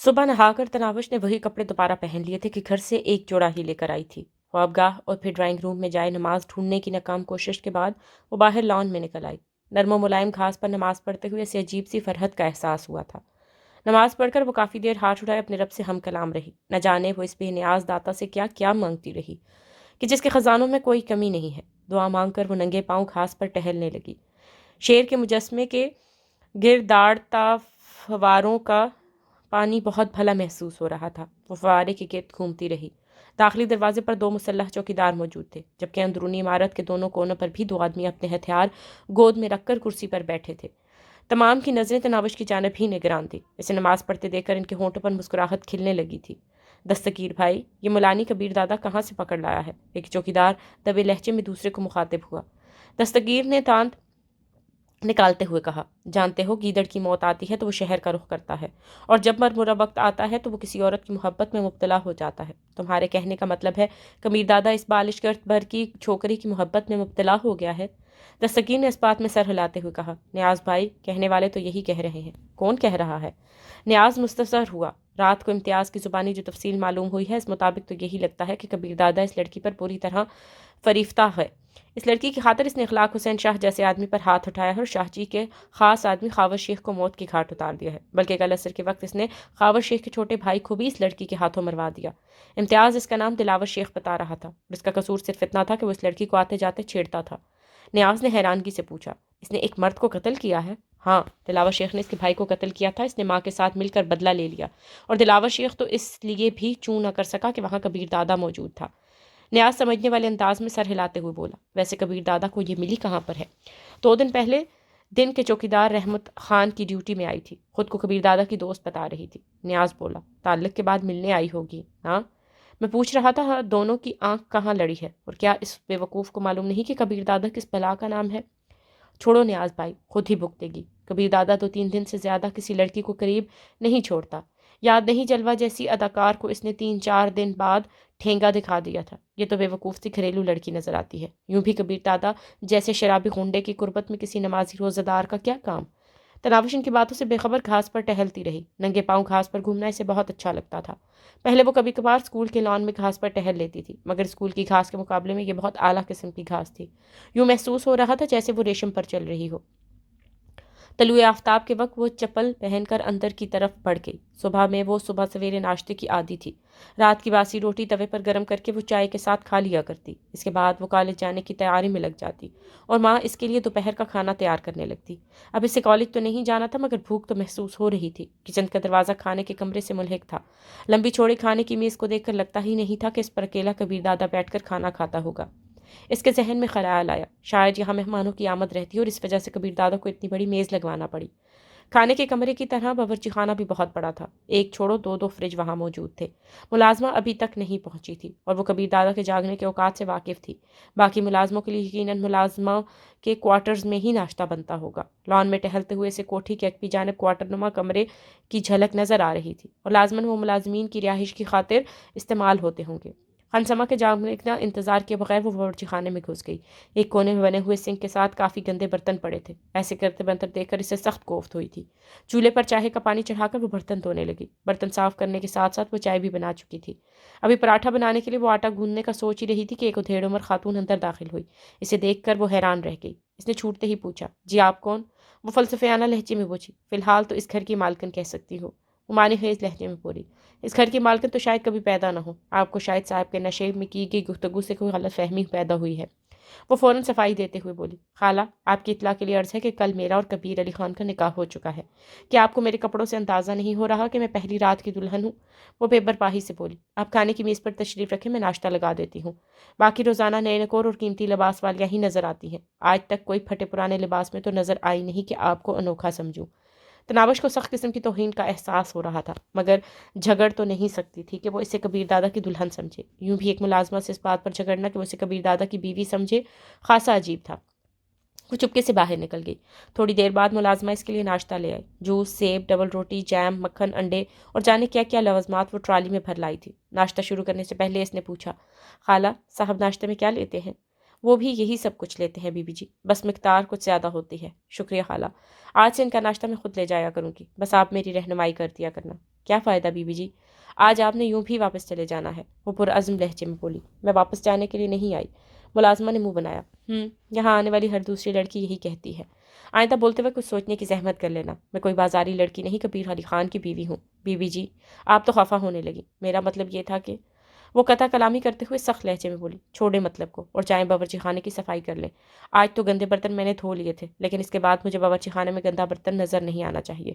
صبح نہا کر تناوش نے وہی کپڑے دوبارہ پہن لیے تھے کہ گھر سے ایک جوڑا ہی لے کر آئی تھی۔ خوابگاہ اور پھر ڈرائنگ روم میں جائے نماز ڈھونڈنے کی ناکام کوشش کے بعد وہ باہر لان میں نکل آئی۔ نرم و ملائم گھاس پر نماز پڑھتے ہوئے اسے عجیب سی فرحت کا احساس ہوا تھا۔ نماز پڑھ کر وہ کافی دیر ہاتھ اٹھائے اپنے رب سے ہم کلام رہی۔ نہ جانے وہ اس بے نیاز داتا سے کیا کیا مانگتی رہی کہ جس کے خزانوں میں کوئی کمی نہیں ہے۔ دعا مانگ کر وہ ننگے پاؤں گھاس پر ٹہلنے لگی۔ شیر کے مجسمے کے گرداڑتا فواروں کا پانی بہت بھلا محسوس ہو رہا تھا۔ وہ فوارے کے گرد گھومتی رہی۔ داخلی دروازے پر 2 مسلح چوکیدار موجود تھے، جبکہ اندرونی عمارت کے دونوں کونوں پر بھی 2 آدمی اپنے ہتھیار گود میں رکھ کر کرسی پر بیٹھے تھے۔ تمام کی نظریں تناوش کی جانب ہی نگران تھی۔ اسے نماز پڑھتے دیکھ کر ان کے ہونٹوں پر مسکراہٹ کھلنے لگی تھی۔ دستگیر بھائی، یہ ملانی کبیر دادا کہاں سے پکڑ لایا ہے؟ ایک چوکیدار دبے لہجے میں دوسرے کو مخاطب ہوا۔ دستگیر نے دانت نکالتے ہوئے کہا، جانتے ہو گیدڑ کی موت آتی ہے تو وہ شہر کا رخ کرتا ہے، اور جب مرمرہ وقت آتا ہے تو وہ کسی عورت کی محبت میں مبتلا ہو جاتا ہے۔ تمہارے کہنے کا مطلب ہے کبیر دادا اس بالش گرد بھر کی چھوکری کی محبت میں مبتلا ہو گیا ہے؟ دستگیر نے اس بات میں سر ہلاتے ہوئے کہا، نیاز بھائی، کہنے والے تو یہی کہہ رہے ہیں۔ کون کہہ رہا ہے؟ نیاز مستثر ہوا۔ رات کو امتیاز کی زبانی جو تفصیل معلوم ہوئی ہے، اس مطابق تو یہی لگتا ہے کہ کبیر دادا اس لڑکی پر پوری طرح فریفتہ ہے۔ اس لڑکی کی خاطر اس نے اخلاق حسین شاہ جیسے آدمی پر ہاتھ اٹھایا ہے اور شاہ جی کے خاص آدمی خاور شیخ کو موت کی گھاٹ اتار دیا ہے، بلکہ کل عصر کے وقت اس نے خاور شیخ کے چھوٹے بھائی کو بھی اس لڑکی کے ہاتھوں مروا دیا۔ امتیاز اس کا نام دلاور شیخ بتا رہا تھا، اور اس کا قصور صرف اتنا تھا کہ وہ اس لڑکی کو آتے جاتے چھیڑتا تھا۔ نیاز نے حیرانگی سے پوچھا، اس نے ایک مرد کو قتل کیا ہے؟ ہاں، دلاور شیخ نے اس کے بھائی کو قتل کیا تھا۔ اس نے ماں کے ساتھ مل کر بدلہ لے لیا، اور دلاور شیخ تو اس لیے بھی چوں نہ کر سکا کہ وہاں کبیر دادا موجود تھا۔ نیاز سمجھنے والے انداز میں سر ہلاتے ہوئے بولا، ویسے کبیر دادا کو یہ ملی کہاں پر ہے؟ 2 دن پہلے دن کے چوکیدار رحمت خان کی ڈیوٹی میں آئی تھی، خود کو کبیر دادا کی دوست بتا رہی تھی۔ نیاز بولا، تعلق کے بعد ملنے آئی ہوگی؟ ہاں، میں پوچھ رہا تھا ہاں دونوں کی آنکھ کہاں لڑی ہے، اور کیا اس بے وقوف کو معلوم نہیں کہ کبیر دادا کس بلا کا نام ہے؟ چھوڑو نیاز بھائی، خود ہی بھگتے گی۔ کبیر دادا 2-3 دن سے زیادہ کسی لڑکی کو قریب نہیں چھوڑتا۔ یاد نہیں جلوہ جیسی اداکار کو اس نے 3-4 دن بعد ٹھینگا دکھا دیا تھا۔ یہ تو بے وقوف سی گھریلو لڑکی نظر آتی ہے۔ یوں بھی کبیر دادا جیسے شرابی غنڈے کی قربت میں کسی نمازی روزہ دار کا کیا کام؟ تناوش ان کی باتوں سے بے خبر گھاس پر ٹہلتی رہی۔ ننگے پاؤں گھاس پر گھومنا اسے بہت اچھا لگتا تھا۔ پہلے وہ کبھی کبھار اسکول کے لان میں گھاس پر ٹہل لیتی تھی، مگر اسکول کی گھاس کے مقابلے میں یہ بہت اعلیٰ قسم کی گھاس تھی۔ یوں محسوس ہو رہا تھا جیسے وہ ریشم پر چل رہی ہو۔ طلوع آفتاب کے وقت وہ چپل پہن کر اندر کی طرف بڑھ گئی۔ وہ صبح سویرے ناشتے کی عادی تھی۔ رات کی باسی روٹی توے پر گرم کر کے وہ چائے کے ساتھ کھا لیا کرتی۔ اس کے بعد وہ کالج جانے کی تیاری میں لگ جاتی، اور ماں اس کے لیے دوپہر کا کھانا تیار کرنے لگتی۔ اب اسے کالج تو نہیں جانا تھا، مگر بھوک تو محسوس ہو رہی تھی۔ کچن کا دروازہ کھانے کے کمرے سے ملحق تھا۔ لمبی چوڑی کھانے کی میز کو دیکھ کر لگتا ہی نہیں تھا کہ اس پر اکیلا کبیر دادا بیٹھ کر کھانا کھاتا ہوگا۔ اس کے ذہن میں خیال آیا، شاید یہاں مہمانوں کی آمد رہتی اور اس وجہ سے کبیر دادا کو اتنی بڑی میز لگوانا پڑی۔ کھانے کے کمرے کی طرح باورچی خانہ بھی بہت بڑا تھا۔ ایک چھوڑو 2 فریج وہاں موجود تھے۔ ملازمہ ابھی تک نہیں پہنچی تھی، اور وہ کبیر دادا کے جاگنے کے اوقات سے واقف تھی۔ باقی ملازموں کے لیے یقیناً ملازمہ کے کوارٹرز میں ہی ناشتہ بنتا ہوگا۔ لان میں ٹہلتے ہوئے سے کوٹھی کے ایک جانب کوارٹر نما کمرے کی جھلک نظر آ رہی تھی، اور لازماً وہ ملازمین کی رہائش کی خاطر استعمال ہوتے ہوں گے۔ خنسمہ کے جاگنے کا انتظار کیے بغیر وہ باورچی خانے میں گھس گئی۔ ایک کونے میں بنے ہوئے سنک کے ساتھ کافی گندے برتن پڑے تھے۔ ایسے کرتے برتن دیکھ کر اسے سخت کوفت ہوئی تھی۔ چولہے پر چائے کا پانی چڑھا کر وہ برتن دھونے لگی۔ برتن صاف کرنے کے ساتھ ساتھ وہ چائے بھی بنا چکی تھی۔ ابھی پراٹھا بنانے کے لیے وہ آٹا گوندنے کا سوچ ہی رہی تھی کہ ایک ادھیڑ عمر خاتون اندر داخل ہوئی۔ اسے دیکھ کر وہ حیران رہ گئی۔ اس نے چھوٹتے ہی پوچھا، جی آپ کون؟ وہ فلسفیانہ لہجے میں بولی، فی الحال تو اس گھر کی مالکن کہہ سکتی ہو۔ وہ معنی خیز لہجے میں بولی، اس گھر کی مالکن تو شاید کبھی پیدا نہ ہو۔ آپ کو شاید صاحب کے نشے میں کی گئی گفتگو سے کوئی غلط فہمی پیدا ہوئی ہے۔ وہ فوراً صفائی دیتے ہوئے بولی، خالہ، آپ کی اطلاع کے لیے عرض ہے کہ کل میرا اور کبیر علی خان کا نکاح ہو چکا ہے۔ کیا آپ کو میرے کپڑوں سے اندازہ نہیں ہو رہا کہ میں پہلی رات کی دلہن ہوں؟ وہ بے برپاہی سے بولی، آپ کھانے کی میز پر تشریف رکھیں، میں ناشتہ لگا دیتی ہوں۔ باقی روزانہ نئے نکور اور قیمتی لباس والیاں ہی نظر آتی ہیں۔ آج تک کوئی پھٹے پرانے لباس میں تو نظر آئی نہیں کہ آپ کو انوکھا سمجھوں۔ تناوش کو سخت قسم کی توہین کا احساس ہو رہا تھا، مگر جھگڑ تو نہیں سکتی تھی کہ وہ اسے کبیر دادا کی دلہن سمجھے۔ یوں بھی ایک ملازمہ سے اس بات پر جھگڑنا کہ وہ اسے کبیر دادا کی بیوی سمجھے خاصا عجیب تھا۔ وہ چپکے سے باہر نکل گئی۔ تھوڑی دیر بعد ملازمہ اس کے لیے ناشتہ لے آئی۔ جوس، سیب، ڈبل روٹی، جیم، مکھن، انڈے اور جانے کیا کیا لوازمات وہ ٹرالی میں بھر لائی تھی۔ ناشتہ شروع کرنے سے پہلے اس نے پوچھا، خالہ صاحب ناشتے میں کیا لیتے ہیں؟ وہ بھی یہی سب کچھ لیتے ہیں بی بی جی، بس مقدار کچھ زیادہ ہوتی ہے۔ شکریہ خالہ، آج سے ان کا ناشتہ میں خود لے جایا کروں گی، بس آپ میری رہنمائی کر دیا کرنا۔ کیا فائدہ بیوی جی؟ آج آپ نے یوں بھی واپس چلے جانا ہے، وہ پرعزم لہجے میں بولی۔ میں واپس جانے کے لیے نہیں آئی، ملازمہ نے منہ بنایا۔ یہاں آنے والی ہر دوسری لڑکی یہی کہتی ہے۔ آئندہ بولتے وقت کچھ سوچنے کی زحمت کر لینا۔ میں کوئی بازاری لڑکی نہیں، کبیر علی خان کی بیوی ہوں۔ بیوی جی، آپ تو خفا ہونے لگی۔ میرا مطلب یہ تھا کہ وہ قطع کلامی کرتے ہوئے سخت لہجے میں بولی۔ چھوڑے مطلب کو اور جائیں باورچی خانے کی صفائی کر لیں۔ آج تو گندے برتن میں نے دھو لیے تھے، لیکن اس کے بعد مجھے باورچی خانے میں گندا برتن نظر نہیں آنا چاہیے۔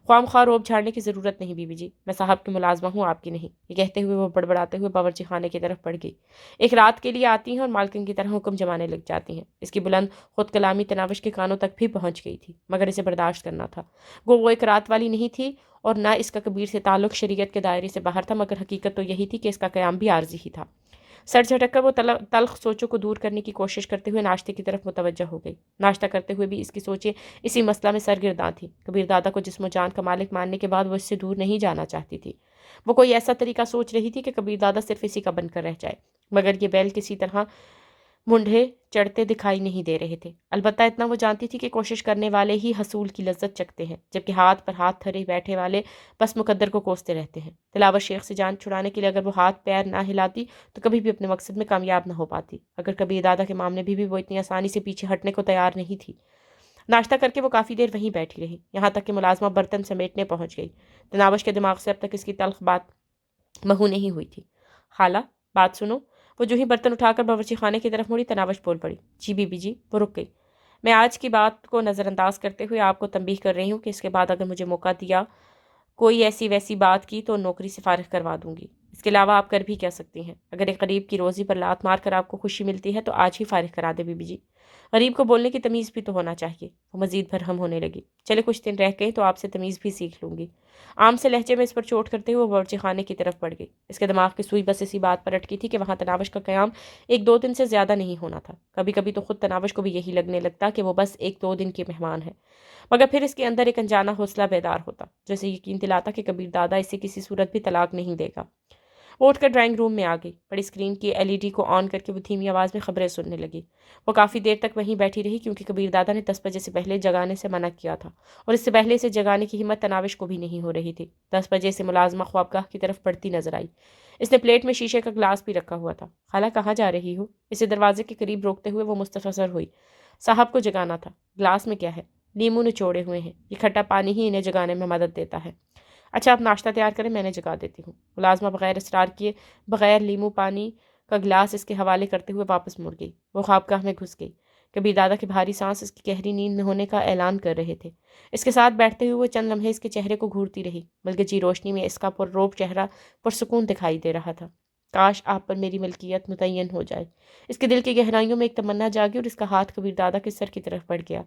خواہ مخواہ روب جھاڑنے کی ضرورت نہیں بیوی جی، میں صاحب کی ملازمہ ہوں، آپ کی نہیں۔ یہ کہتے ہوئے وہ بڑبڑاتے ہوئے باورچی خانے کی طرف بڑھ گئی۔ ایک رات کے لیے آتی ہیں اور مالکن کی طرح حکم جمانے لگ جاتی ہیں۔ اس کی بلند خود کلامی تناوش کے کانوں تک بھی پہنچ گئی تھی، مگر اسے برداشت کرنا تھا۔ وہ ایک رات والی نہیں تھی اور نہ اس کا کبیر سے تعلق شریعت کے دائرے سے باہر تھا، مگر حقیقت تو یہی تھی کہ اس کا قیام بھی عارضی ہی تھا۔ سر جھٹک کر وہ تلخ سوچوں کو دور کرنے کی کوشش کرتے ہوئے ناشتے کی طرف متوجہ ہو گئی۔ ناشتہ کرتے ہوئے بھی اس کی سوچیں اسی مسئلہ میں سرگرداں تھیں۔ کبیر دادا کو جسم و جان کا مالک ماننے کے بعد وہ اس سے دور نہیں جانا چاہتی تھی۔ وہ کوئی ایسا طریقہ سوچ رہی تھی کہ کبیر دادا صرف اسی کا بن کر رہ جائے، مگر یہ بیل کسی طرح منڈھے چڑھتے دکھائی نہیں دے رہے تھے۔ البتہ اتنا وہ جانتی تھی کہ کوشش کرنے والے ہی حصول کی لذت چکھتے ہیں، جبکہ ہاتھ پر ہاتھ دھرے بیٹھے والے بس مقدر کو کوستے رہتے ہیں۔ تلاوت شیخ سے جان چھڑانے کے لیے اگر وہ ہاتھ پیر نہ ہلاتی تو کبھی بھی اپنے مقصد میں کامیاب نہ ہو پاتی۔ اگر کبیر دادا کے معاملے بھی وہ اتنی آسانی سے پیچھے ہٹنے کو تیار نہیں تھی۔ ناشتہ کر کے وہ کافی دیر وہیں بیٹھی رہی، یہاں تک کہ ملازمہ برتن سمیٹنے پہنچ گئی۔ تناوش کے دماغ سے اب تک اس کی تلخ بات محو نہیں ہوئی تھی۔ خالہ، بات سنو۔ وہ جو ہی برتن اٹھا کر باورچی خانے کی طرف مڑی، تناوش بول پڑی۔ جی بیوی جی، وہ رک گئی۔ میں آج کی بات کو نظر انداز کرتے ہوئے آپ کو تنبیہ کر رہی ہوں کہ اس کے بعد اگر مجھے موقع دیا کوئی ایسی ویسی بات کی تو نوکری سے فارغ کروا دوں گی۔ اس کے علاوہ آپ کر بھی کہہ سکتی ہیں، اگر ایک غریب کی روزی پر لات مار کر آپ کو خوشی ملتی ہے تو آج ہی فارغ کرا دے بیوی جی۔ غریب کو بولنے کی تمیز بھی تو ہونا چاہیے۔ وہ مزید برہم ہونے لگی۔ چلے کچھ دن رہ گئے تو آپ سے تمیز بھی سیکھ لوں گی۔ عام سے لہجے میں اس پر چوٹ کرتے ہوئے وہ باورچی خانے کی طرف بڑھ گئی۔ اس کے دماغ کی سوئی بس اسی بات پر اٹکی تھی کہ وہاں تناوش کا قیام ایک دو دن سے زیادہ نہیں ہونا تھا۔ کبھی کبھی تو خود تناوش کو بھی یہی لگنے لگتا کہ وہ بس ایک دو دن کے مہمان ہے، مگر پھر اس کے اندر ایک انجانا حوصلہ بیدار ہوتا جو اسے یقین دلاتا کہ کبیر دادا اسے کسی صورت بھی طلاق نہیں دے گا۔ وہ اٹھ کر ڈرائنگ روم میں آ گئی۔ بڑی اسکرین کی LED کو آن کر کے وہ دھیمی آواز میں خبریں سننے لگی۔ وہ کافی دیر تک وہیں بیٹھی رہی کیونکہ کبیر دادا نے 10 بجے سے پہلے جگانے سے منع کیا تھا اور اس سے پہلے اسے جگانے کی ہمت تناوش کو بھی نہیں ہو رہی تھی۔ 10 بجے سے ملازمہ خوابگاہ کی طرف بڑھتی نظر آئی۔ اس نے پلیٹ میں شیشے کا گلاس بھی رکھا ہوا تھا۔ خالہ، کہاں جا رہی ہو؟ اسے دروازے کے قریب روکتے ہوئے وہ مستفسر ہوئی۔ صاحب کو جگانا تھا۔ گلاس میں کیا ہے؟ لیمو نچوڑے ہوئے ہیں، یہ کھٹا پانی ہی انہیں جگانے میں مدد دیتا ہے۔ اچھا، آپ ناشتہ تیار کریں، میں نے جگا دیتی ہوں۔ ملازمہ بغیر اصرار کیے بغیر لیمو پانی کا گلاس اس کے حوالے کرتے ہوئے واپس مڑ گئی۔ وہ خوابگاہ میں گھس گئی۔ کبیر دادا کے بھاری سانس اس کی گہری نیند میں ہونے کا اعلان کر رہے تھے۔ اس کے ساتھ بیٹھتے ہوئے وہ چند لمحے اس کے چہرے کو گھورتی رہی، ملگجی روشنی میں اس کا پرروب چہرہ پرسکون دکھائی دے رہا تھا۔ کاش آپ پر میری ملکیت متعین ہو جائے۔ اس کے دل کی گہرائیوں میں ایک تمنا جاگی اور اس کا ہاتھ کبیر دادا کے سر کی طرف بڑھ گیا۔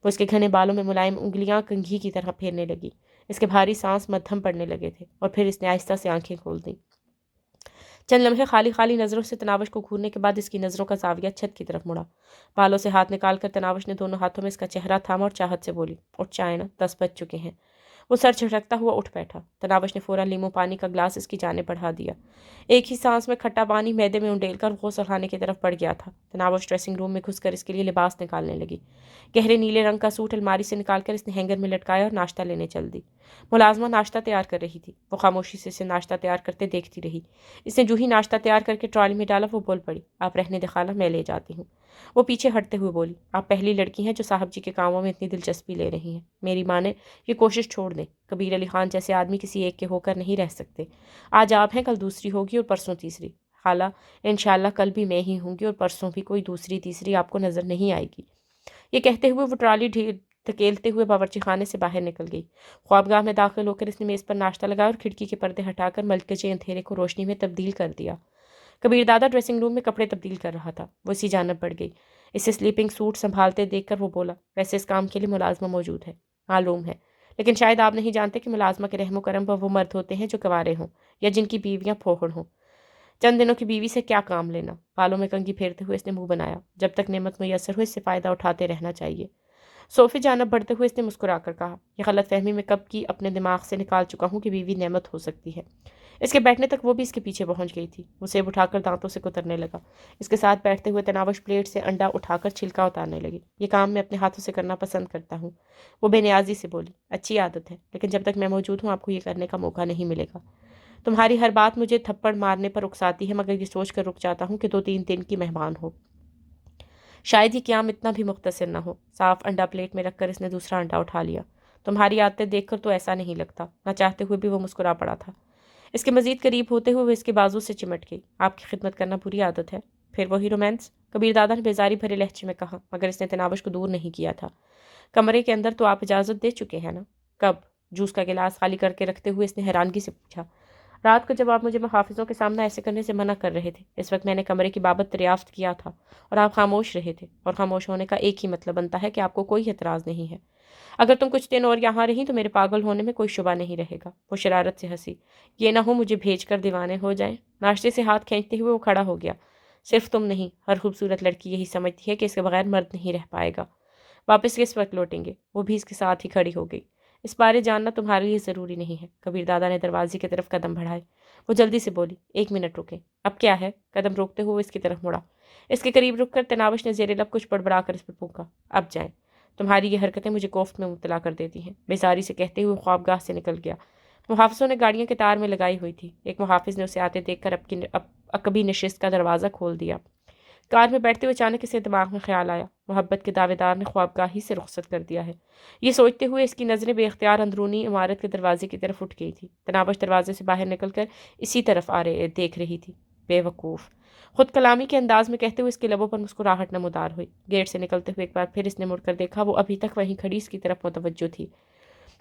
وہ اس کے گھنے بالوں میں ملائم انگلیاں کنگھی کی طرح پھیرنے لگی۔ اس کے بھاری سانس مدھم پڑنے لگے تھے اور پھر اس نے آہستہ سے آنکھیں کھول دیں۔ چند لمحے خالی خالی نظروں سے تناوش کو گھورنے کے بعد اس کی نظروں کا زاویہ چھت کی طرف مڑا۔ بالوں سے ہاتھ نکال کر تناوش نے دونوں ہاتھوں میں اس کا چہرہ تھاما اور چاہت سے بولی، اٹھ جائیں نا، 10 بج چکے ہیں۔ وہ سر جھٹکتا ہوا اٹھ بیٹھا۔ تناوش نے فوراً لیمو پانی کا گلاس اس کی جانب بڑھا دیا۔ ایک ہی سانس میں کھٹا پانی معدے میں انڈیل کر غسل خانے کی طرف بڑھ گیا تھا۔ تناوش ڈریسنگ روم میں گھس کر اس کے لیے لباس نکالنے لگی۔ گہرے نیلے رنگ کا سوٹ الماری سے نکال کر اس نے ہینگر میں لٹکایا اور ناشتہ لینے چل دی۔ ملازمہ ناشتہ تیار کر رہی تھی۔ وہ خاموشی سے اسے ناشتہ تیار کرتے دیکھتی رہی۔ اس نے جو ہی ناشتہ تیار کر کے ٹرالی میں ڈالا وہ بول پڑی، آپ رہنے دے خالہ، میں لے جاتی ہوں۔ وہ پیچھے ہٹتے ہوئے بولی، آپ پہلی لڑکی ہیں جو صاحب جی کے کاموں میں اتنی دلچسپی لے رہی ہیں۔ میری ماں نے یہ کوشش چھوڑ دیں۔ کبیر علی خان جیسے آدمی کسی ایک کے ہو کر نہیں رہ سکتے۔ آج آپ ہیں، کل دوسری ہوگی اور پرسوں تیسری۔ خالہ، انشاءاللہ کل بھی میں ہی ہوں گی اور پرسوں بھی کوئی دوسری تیسری آپ کو نظر نہیں آئے گی۔ یہ کہتے ہوئے وہ ٹرالی دھکیلتے ہوئے باورچی خانے سے باہر نکل گئی۔ خوابگاہ میں داخل ہو کر اس نے میز پر ناشتہ لگایا اور کھڑکی کے پردے ہٹا کر ملکچے اندھیرے کو روشنی میں تبدیل کر دیا۔ کبیر دادا ڈریسنگ روم میں کپڑے تبدیل کر رہا تھا۔ وہ اسی جانب بڑھ گئی۔ اسے سلیپنگ سوٹ سنبھالتے دیکھ کر وہ بولا، ویسے اس کام کے لیے ملازمہ موجود ہے، معلوم ہے، لیکن شاید آپ نہیں جانتے کہ ملازمہ کے رحم و کرم پر وہ مرد ہوتے ہیں جو کنوارے ہوں یا جن کی بیویاں پھوہڑ ہوں۔ چند دنوں کی بیوی سے کیا کام لینا؟ بالوں میں کنگھی پھیرتے ہوئے اس نے منہ بنایا، جب تک نعمت میسر ہو اس سے فائدہ اٹھاتے رہنا چاہیے۔ صوفے جانب بڑھتے ہوئے اس نے مسکرا کر کہا، یہ غلط فہمی میں کب کی اپنے دماغ سے نکال چکا ہوں کہ بیوی نعمت ہو سکتی ہے۔ اس کے بیٹھنے تک وہ بھی اس کے پیچھے پہنچ گئی تھی۔ وہ سیب اٹھا کر دانتوں سے کترنے لگا۔ اس کے ساتھ بیٹھتے ہوئے تناوش پلیٹ سے انڈا اٹھا کر چھلکا اتارنے لگی۔ یہ کام میں اپنے ہاتھوں سے کرنا پسند کرتا ہوں، وہ بے نیازی سے بولی۔ اچھی عادت ہے، لیکن جب تک میں موجود ہوں آپ کو یہ کرنے کا موقع نہیں ملے گا۔ تمہاری ہر بات مجھے تھپڑ مارنے پر اکساتی ہے، مگر یہ سوچ کر رک جاتا ہوں کہ 2-3 دن کی مہمان ہو، شاید یہ قیام اتنا بھی مختصر نہ ہو۔ صاف انڈا پلیٹ میں رکھ کر اس نے دوسرا انڈا اٹھا لیا۔ تمہاری عادتیں دیکھ کر تو ایسا نہیں لگتا۔ نہ چاہتے ہوئے بھی وہ مسکرا پڑا تھا۔ اس کے مزید قریب ہوتے ہوئے وہ اس کے بازو سے چمٹ گئی۔ آپ کی خدمت کرنا بری عادت ہے؟ پھر وہی رومانس؟ کبیر دادا نے بیزاری بھرے لہجے میں کہا، مگر اس نے تناوش کو دور نہیں کیا تھا۔ کمرے کے اندر تو آپ اجازت دے چکے ہیں نا؟ کب؟ جوس کا گلاس خالی کر کے رکھتے ہوئے اس نے حیرانگی سے پوچھا۔ رات کو جب آپ مجھے محافظوں کے سامنے ایسے کرنے سے منع کر رہے تھے، اس وقت میں نے کمرے کی بابت دریافت کیا تھا اور آپ خاموش رہے تھے، اور خاموش ہونے کا ایک ہی مطلب بنتا ہے کہ آپ کو کوئی اعتراض نہیں ہے۔ اگر تم کچھ دن اور یہاں رہیں تو میرے پاگل ہونے میں کوئی شبہ نہیں رہے گا۔ وہ شرارت سے ہنسی۔ یہ نہ ہو مجھے بھیج کر دیوانے ہو جائیں۔ ناشتے سے ہاتھ کھینچتے ہوئے وہ کھڑا ہو گیا۔ صرف تم نہیں، ہر خوبصورت لڑکی یہی سمجھتی ہے کہ اس کے بغیر مرد نہیں رہ پائے گا۔ واپس کس وقت لوٹیں گے؟ وہ بھی اس کے ساتھ ہی کھڑی ہو گئی۔ اس بارے جاننا تمہارے لیے ضروری نہیں ہے۔ کبیر دادا نے دروازے کی طرف قدم بڑھائے۔ وہ جلدی سے بولی، 1 منٹ رکیں۔ اب کیا ہے؟ قدم روکتے ہوئے اس کی طرف مڑا۔ اس کے قریب رک کر تناوش نے زیر لب کچھ بڑبڑا کر اس پر پھونکا۔ اب جائیں، تمہاری یہ حرکتیں مجھے کوفت میں مبتلا کر دیتی ہیں۔ بیزاری سے کہتے ہوئے خوابگاہ سے نکل گیا۔ محافظوں نے گاڑیاں قطار میں لگائی ہوئی تھی۔ ایک محافظ نے اسے آتے دیکھ کر عقبی نشست کا دروازہ کھول دیا۔ کار میں بیٹھتے ہوئے اچانک اسے دماغ میں خیال آیا، محبت کے دعوے دار نے خوابگاہ ہی سے رخصت کر دیا ہے۔ یہ سوچتے ہوئے اس کی نظریں بے اختیار اندرونی عمارت کے دروازے کی طرف اٹھ گئی تھی۔ تناوش دروازے سے باہر نکل کر اسی طرف دیکھ رہی تھی۔ بے وقوف، خود کلامی کے انداز میں کہتے ہوئے اس کے لبوں پر مسکراہٹ نمودار ہوئی۔ گیٹ سے نکلتے ہوئے ایک بار پھر اس نے مڑ کر دیکھا، وہ ابھی تک وہیں کھڑی اس کی طرف متوجہ تھی۔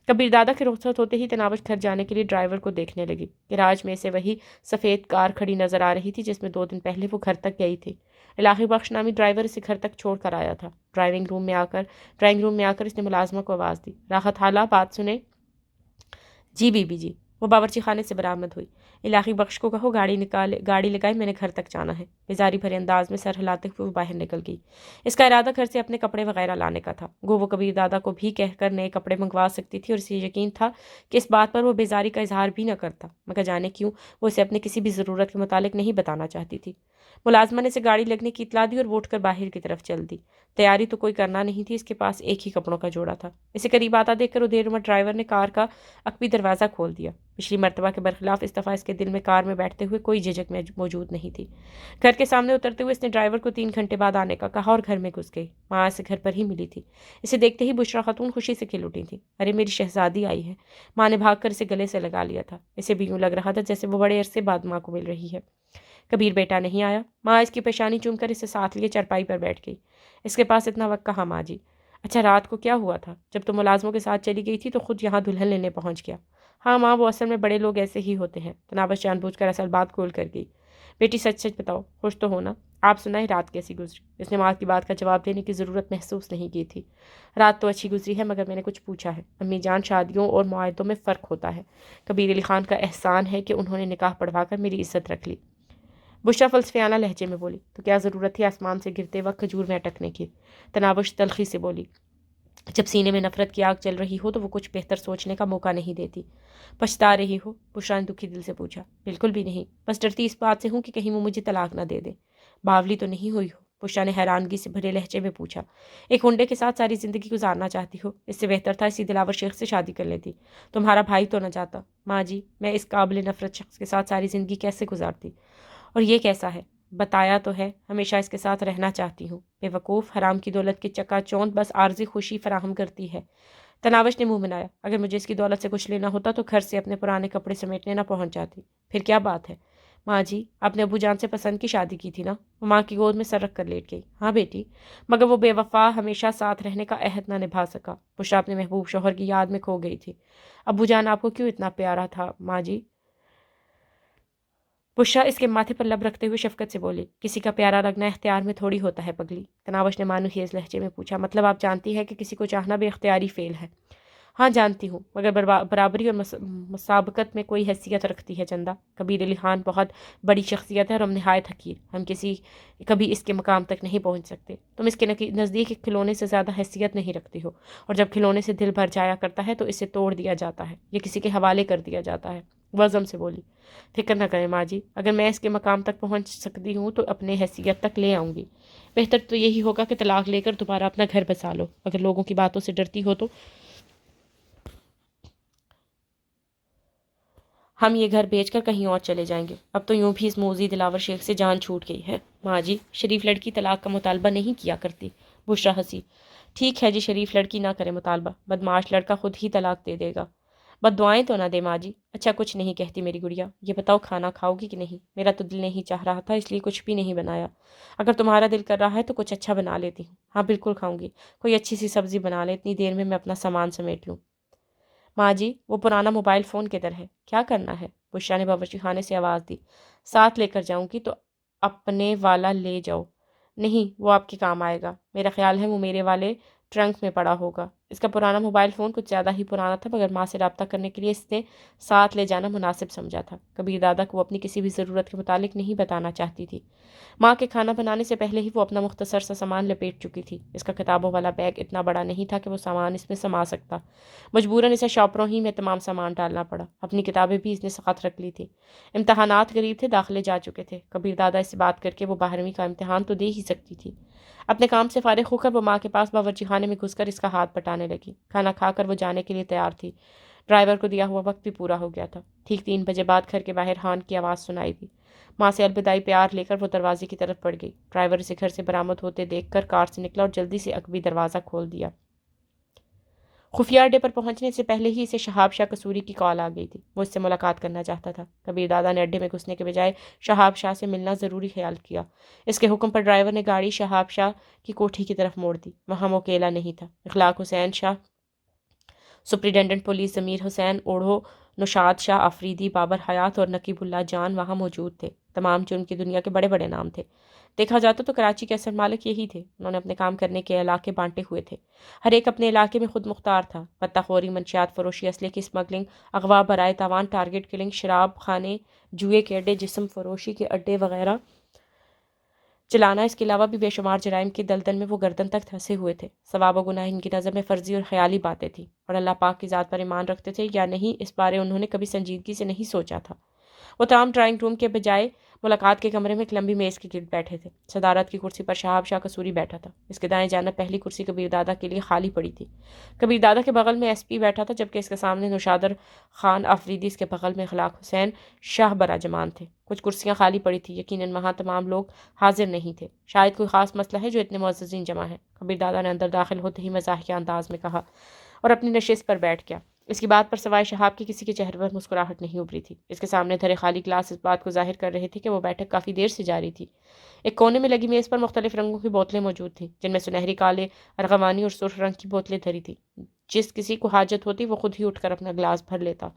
کبیر دادا کے رخصت ہوتے ہی تناوش گھر جانے کے لیے ڈرائیور کو دیکھنے لگی۔ گراج میں سے وہی سفید کار کھڑی نظر آ رہی تھی جس میں 2 دن پہلے وہ گھر تک گئی تھی۔ الہی بخش نامی ڈرائیور اسے گھر تک چھوڑ کر آیا تھا۔ ڈرائنگ روم میں آ کر اس نے ملازمہ کو آواز دی، راحت حالہ بات سنیں؟ جی بی بی جی۔ وہ باورچی خانے سے برآمد ہوئی۔ الہی بخش کو کہو گاڑی لگائے، میں نے گھر تک جانا ہے۔ بیزاری بھرے انداز میں سر ہلاتے ہوئے وہ باہر نکل گئی۔ اس کا ارادہ گھر سے اپنے کپڑے وغیرہ لانے کا تھا۔ گو وہ کبیر دادا کو بھی کہہ کر نئے کپڑے منگوا سکتی تھی، اور اسے یقین تھا کہ اس بات پر وہ بیزاری کا اظہار بھی نہ کرتا، مگر جانے کیوں وہ اسے اپنے کسی بھی ضرورت کے متعلق نہیں بتانا چاہتی تھی۔ ملازمہ نے اسے گاڑی لگنے کی اطلاع دی اور وہ اٹھ کر باہر کی طرف چل دی۔ تیاری تو کوئی کرنا نہیں تھی، اس کے پاس ایک ہی کپڑوں کا جوڑا تھا۔ اسے قریب آتا دیکھ کر ادھیڑ ڈرائیور نے کار کا عقبی دروازہ کھول دیا۔ پچھلی مرتبہ کے برخلاف اس دفعہ اس کے دل میں کار میں بیٹھتے ہوئے کوئی جھجک موجود نہیں تھی۔ گھر کے سامنے اترتے ہوئے اس نے ڈرائیور کو 3 گھنٹے بعد آنے کا کہا اور گھر میں گھس گئی۔ ماں اسے گھر پر ہی ملی تھی۔ اسے دیکھتے ہی بشرا خاتون خوشی سے کھل اٹھی تھی۔ ارے میری شہزادی آئی ہے۔ ماں نے بھاگ کر اسے گلے سے لگا لیا تھا۔ اسے بھی یوں لگ رہا تھا جیسے وہ بڑے عرصے بعد ماں کو مل رہی ہے۔ کبیر بیٹا نہیں آیا؟ ماں اس کی پیشانی چوم کر اسے ساتھ لیے چرپائی پر بیٹھ گئی۔ اس کے پاس اتنا وقت کہاں ماں جی؟ اچھا رات کو کیا ہوا تھا؟ جب تم ملازموں کے ساتھ چلی گئی تھی تو خود یہاں دلہن لینے پہنچ گیا۔ ہاں ماں، وہ اصل میں بڑے لوگ ایسے ہی ہوتے ہیں۔ تناوش جان بوجھ کر اصل بات کھول کر گئی۔ بیٹی سچ سچ بتاؤ، خوش تو ہونا؟ آپ سنائیں رات کیسی گزری؟ اس نے ماں کی بات کا جواب دینے کی ضرورت محسوس نہیں کی تھی۔ رات تو اچھی گزری ہے، مگر میں نے کچھ پوچھا ہے۔ امی جان، شادیوں اور معاہدوں میں فرق ہوتا ہے۔ کبیر علی خان کا احسان ہے کہ انہوں نے نکاح پڑھوا کر میری عزت رکھ لی۔ بشرا فلسفیانہ لہجے میں بولی، تو کیا ضرورت تھی آسمان سے گرتے وقت کھجور میں اٹکنے کی؟ تناوش تلخی سے بولی، جب سینے میں نفرت کی آگ چل رہی ہو تو وہ کچھ بہتر سوچنے کا موقع نہیں دیتی۔ پچھتا رہی ہو؟ بشرا نے دکھی دل سے پوچھا۔ بالکل بھی نہیں، بس ڈرتی اس بات سے ہوں کہ کہیں وہ مجھے طلاق نہ دے دے۔ باولی تو نہیں ہوئی ہو؟ بشرا نے حیرانگی سے بھرے لہجے میں پوچھا۔ ایک ہنڈے کے ساتھ ساری زندگی گزارنا چاہتی ہو؟ اس سے بہتر تھا اسی دلاور شیخ سے شادی کر لیتی، تمہارا بھائی تو نہ جاتا۔ ماں جی، میں اس قابل نفرت شخص کے ساتھ ساری زندگی کیسے گزارتی؟ اور یہ کیسا ہے؟ بتایا تو ہے، ہمیشہ اس کے ساتھ رہنا چاہتی ہوں۔ بے وقوف، حرام کی دولت کی چکا چوند بس عارضی خوشی فراہم کرتی ہے۔ تناوش نے منہ بنایا، اگر مجھے اس کی دولت سے کچھ لینا ہوتا تو گھر سے اپنے پرانے کپڑے سمیٹنے نہ پہنچ جاتی۔ پھر کیا بات ہے؟ ماں جی، آپ نے ابو جان سے پسند کی شادی کی تھی نا؟ وہ ماں کی گود میں سر رکھ کر لیٹ گئی۔ ہاں بیٹی، مگر وہ بے وفا ہمیشہ ساتھ رہنے کا عہد نہ نبھا سکا۔ بشرا اپنے محبوب شوہر کی یاد میں کھو گئی تھی۔ ابو جان آپ کو کیوں اتنا پیارا تھا ماں جی؟ بشرا اس کے ماتھے پر لب رکھتے ہوئے شفقت سے بولی، کسی کا پیارا لگنا اختیار میں تھوڑی ہوتا ہے پگلی۔ تناوش نے مانو خیز لہجے میں پوچھا، مطلب آپ جانتی ہے کہ کسی کو چاہنا بے اختیاری فعل ہے؟ ہاں جانتی ہوں، مگر برابری اور مسابقت میں کوئی حیثیت رکھتی ہے چندہ؟ کبیر علی خان بہت بڑی شخصیت ہے اور ہم نہایت حقیر، ہم کبھی اس کے مقام تک نہیں پہنچ سکتے۔ تم اس کے نزدیک ایک کھلونے سے زیادہ حیثیت نہیں رکھتی ہو، اور جب کھلونے سے دل بھر جایا کرتا ہے تو اسے توڑ دیا جاتا ہے یا کسی کے حوالے کر دیا جاتا ہے۔ وزم سے بولی، فکر نہ کریں ماں جی، اگر میں اس کے مقام تک پہنچ سکتی ہوں تو اپنے حیثیت تک لے آؤں گی۔ بہتر تو یہی ہوگا کہ طلاق لے کر دوبارہ اپنا گھر بسا لو۔ اگر لوگوں کی باتوں سے ڈرتی ہو تو ہم یہ گھر بیچ کر کہیں اور چلے جائیں گے۔ اب تو یوں بھی اس موذی دلاور شیخ سے جان چھوٹ گئی ہے۔ ماں جی، شریف لڑکی طلاق کا مطالبہ نہیں کیا کرتی۔ بشرا ہنسی، ٹھیک ہے جی، شریف لڑکی نہ کرے مطالبہ، بدمعاش لڑکا خود ہی طلاق دے دے گا۔ بد دعائیں تو نہ دے ماں جی۔ اچھا کچھ نہیں کہتی میری گڑیا، یہ بتاؤ کھانا کھاؤ گی کہ نہیں؟ میرا تو دل نہیں چاہ رہا تھا، اس لیے کچھ بھی نہیں بنایا۔ اگر تمہارا دل کر رہا ہے تو کچھ اچھا بنا لیتی ہوں۔ ہاں بالکل کھاؤں گی، کوئی اچھی سی سبزی بنا لے، اتنی دیر میں اپنا سامان سمیٹ لوں۔ ماں جی، وہ پرانا موبائل فون کدھر ہے؟ کیا کرنا ہے؟ بشرا نے باورچی خانے سے آواز دی۔ ساتھ لے کر جاؤں گی تو اپنے والا لے جاؤ۔ نہیں، وہ آپ کے کام آئے گا، میرا خیال ہے وہ میرے والے ٹرنک میں پڑا ہوگا۔ اس کا پرانا موبائل فون کچھ زیادہ ہی پرانا تھا، مگر ماں سے رابطہ کرنے کے لیے اس نے ساتھ لے جانا مناسب سمجھا تھا۔ کبیر دادا کو اپنی کسی بھی ضرورت کے متعلق نہیں بتانا چاہتی تھی۔ ماں کے کھانا بنانے سے پہلے ہی وہ اپنا مختصر سا سامان لپیٹ چکی تھی۔ اس کا کتابوں والا بیگ اتنا بڑا نہیں تھا کہ وہ سامان اس میں سما سکتا، مجبوراً اسے شاپروں ہی میں تمام سامان ڈالنا پڑا۔ اپنی کتابیں بھی اس نے ساتھ رکھ لی تھی، امتحانات قریب تھے، داخلے جا چکے تھے۔ کبیر دادا اس سے بات کر کے وہ 12ویں کا امتحان تو دے ہی سکتی تھی۔ اپنے کام سے فارغ ہو کر وہ ماں کے پاس باورچی خانے میں گھس کر اس کا ہاتھ پٹانے لگی۔ کھانا کھا کر وہ جانے کے لیے تیار تھی۔ ڈرائیور کو دیا ہوا وقت بھی پورا ہو گیا تھا۔ ٹھیک 3 بجے بعد گھر کے باہر ہارن کی آواز سنائی دی۔ ماں سے الوداعی پیار لے کر وہ دروازے کی طرف بڑھ گئی۔ ڈرائیور اسے گھر سے برآمد ہوتے دیکھ کر کار سے نکلا اور جلدی سے عقبی دروازہ کھول دیا۔ خفیہ اڈے پر پہنچنے سے پہلے ہی اسے شہاب شاہ قصوری کی کال آ گئی تھی۔ وہ اس سے ملاقات کرنا چاہتا تھا۔ کبیر دادا نے اڈے میں گھسنے کے بجائے شہاب شاہ سے ملنا ضروری خیال کیا۔ اس کے حکم پر ڈرائیور نے گاڑی شہاب شاہ کی کوٹھی کی طرف موڑ دی۔ وہاں وہ اکیلا نہیں تھا۔ اخلاق حسین شاہ، سپرنٹینڈنٹ پولیس ضمیر حسین اوڑھو، نوشاد شاہ آفریدی، بابر حیات اور نقیب اللہ جان وہاں موجود تھے۔ تمام جرم کی دنیا کے بڑے بڑے نام تھے۔ دیکھا جاتا تو کراچی کے اصل مالک یہی تھے۔ انہوں نے اپنے کام کرنے کے علاقے بانٹے ہوئے تھے۔ ہر ایک اپنے علاقے میں خود مختار تھا۔ پتہ خوری، منشیات فروشی، اسلحے کی اسمگلنگ، اغوا برائے تاوان، ٹارگٹ کلنگ، شراب خانے، جوئے کے اڈے، جسم فروشی کے اڈے وغیرہ چلانا، اس کے علاوہ بھی بے شمار جرائم کے دلدل میں وہ گردن تک دھنسے ہوئے تھے۔ ثواب و گناہ ان کی نظر میں فرضی اور خیالی باتیں تھیں، اور اللہ پاک کی ذات پر ایمان رکھتے تھے یا نہیں اس بارے انہوں نے کبھی سنجیدگی سے نہیں سوچا تھا۔ وہ تمام ڈرائنگ روم کے بجائے ملاقات کے کمرے میں ایک لمبی میز کے گرد بیٹھے تھے۔ صدارت کی کرسی پر شہاب شاہ قصوری بیٹھا تھا۔ اس کے دائیں جانب پہلی کرسی کبیر دادا کے لیے خالی پڑی تھی۔ کبیر دادا کے بغل میں ایس پی بیٹھا تھا، جبکہ اس کے سامنے نوشادر خان آفریدی، اس کے بغل میں اخلاق حسین شاہ براجمان تھے۔ کچھ کرسیاں خالی پڑی تھی، یقیناً وہاں تمام لوگ حاضر نہیں تھے۔ شاید کوئی خاص مسئلہ ہے جو اتنے معززین جمع ہیں، کبیر دادا نے اندر داخل ہوتے ہی مزاحیہ انداز میں کہا، اور اپنی نشست پر بیٹھ گیا۔ اس کی بات پر سوائے شہاب کی کسی کے چہرے پر مسکراہٹ نہیں ابھری تھی۔ اس کے سامنے دھرے خالی گلاس اس بات کو ظاہر کر رہے تھے کہ وہ بیٹھک کافی دیر سے جاری تھی۔ ایک کونے میں لگی میز پر مختلف رنگوں کی بوتلیں موجود تھیں، جن میں سنہری، کالے، ارغوانی اور سرخ رنگ کی بوتلیں دھری تھیں۔ جس کسی کو حاجت ہوتی وہ خود ہی اٹھ کر اپنا گلاس بھر لیتا۔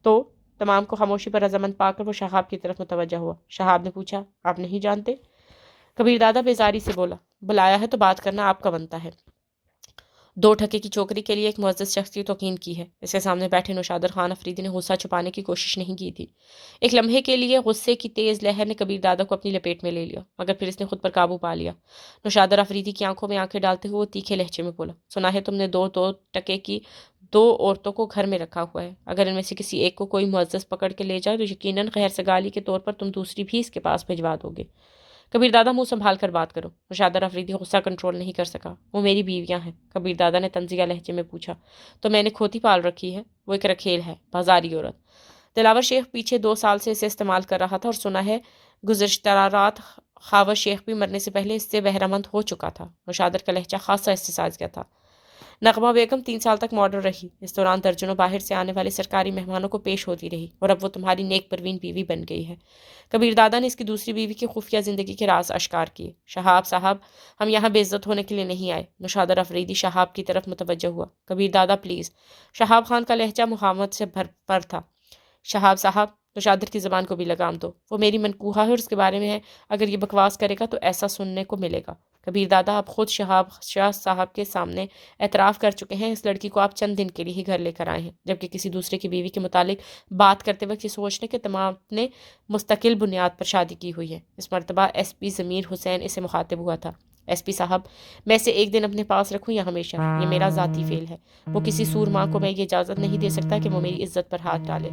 تو تمام کو خاموشی پر رضامند پا کر وہ شہاب کی طرف متوجہ ہوا۔ شہاب نے پوچھا، آپ نہیں جانتے؟ کبیر دادا بیزاری سے بولا، بلایا ہے تو بات کرنا آپ کا بنتا ہے۔ 2 ٹکے کی چوکری کے لیے ایک معزز شخص کی توقین کی ہے۔ اس کے سامنے بیٹھے نوشادر خان آفریدی نے غصہ چھپانے کی کوشش نہیں کی تھی۔ ایک لمحے کے لیے غصے کی تیز لہر نے کبیر دادا کو اپنی لپیٹ میں لے لیا، مگر پھر اس نے خود پر قابو پا لیا۔ نوشادر آفریدی کی آنکھوں میں آنکھیں ڈالتے ہوئے وہ تیکھے لہجے میں بولا، سنا ہے تم نے 2 ٹکے کی 2 عورتوں کو گھر میں رکھا ہوا ہے۔ اگر ان میں سے کسی ایک کو کوئی معزز پکڑ کے لے جائے تو یقیناً غیر سگالی کے طور پر تم دوسری بھی اس کے پاس بھجوا دو گے۔ کبیر دادا، منہ سنبھال کر بات کرو۔ نوشادر آفریدی غصہ کنٹرول نہیں کر سکا۔ وہ میری بیویاں ہیں، کبیر دادا نے طنزیہ لہجے میں پوچھا۔ تو میں نے کھوتی پال رکھی ہے؟ وہ ایک رکھیل ہے، بازاری عورت۔ دلاور شیخ پیچھے 2 سال سے اسے استعمال کر رہا تھا، اور سنا ہے گزشتہ رات خاور شیخ بھی مرنے سے پہلے اس سے بہرہ مند ہو چکا تھا۔ نوشادر کا لہجہ خاصا احساساز تھا۔ نغمہ بیگم 3 سال تک ماڈل رہی۔ اس دوران درجنوں باہر سے آنے والے سرکاری مہمانوں کو پیش ہوتی رہی، اور اب وہ تمہاری نیک پروین بیوی بن گئی ہے۔ کبیر دادا نے اس کی دوسری بیوی کی خفیہ زندگی کے راز اشکار کیے۔ شہاب صاحب، ہم یہاں بے عزت ہونے کے لیے نہیں آئے۔ نوشادر آفریدی شہاب کی طرف متوجہ ہوا۔ کبیر دادا پلیز۔ شہاب خان کا لہجہ مفاہمت سے پر تھا۔ شہاب صاحب، نوشادر کی زبان کو بھی لگام دو، وہ میری منکوہا ہے اور اس کے بارے میں ہے، اگر یہ بکواس کرے گا تو ایسا سننے کو ملے گا۔ کبیر دادا اب خود شہاب شاہ صاحب کے سامنے اعتراف کر چکے ہیں، اس لڑکی کو آپ چند دن کے لیے ہی گھر لے کر آئے ہیں، جبکہ کسی دوسرے کی بیوی کے متعلق بات کرتے وقت یہ سوچنے کہ تمام نے مستقل بنیاد پر شادی کی ہوئی ہے۔ اس مرتبہ ایس پی ضمیر حسین اسے مخاطب ہوا تھا۔ ایس پی صاحب، میں اسے ایک دن اپنے پاس رکھوں یا ہمیشہ، یہ میرا ذاتی فیل ہے۔ وہ کسی سور ماں کو میں یہ اجازت نہیں دے سکتا کہ وہ میری عزت پر ہاتھ ڈالے۔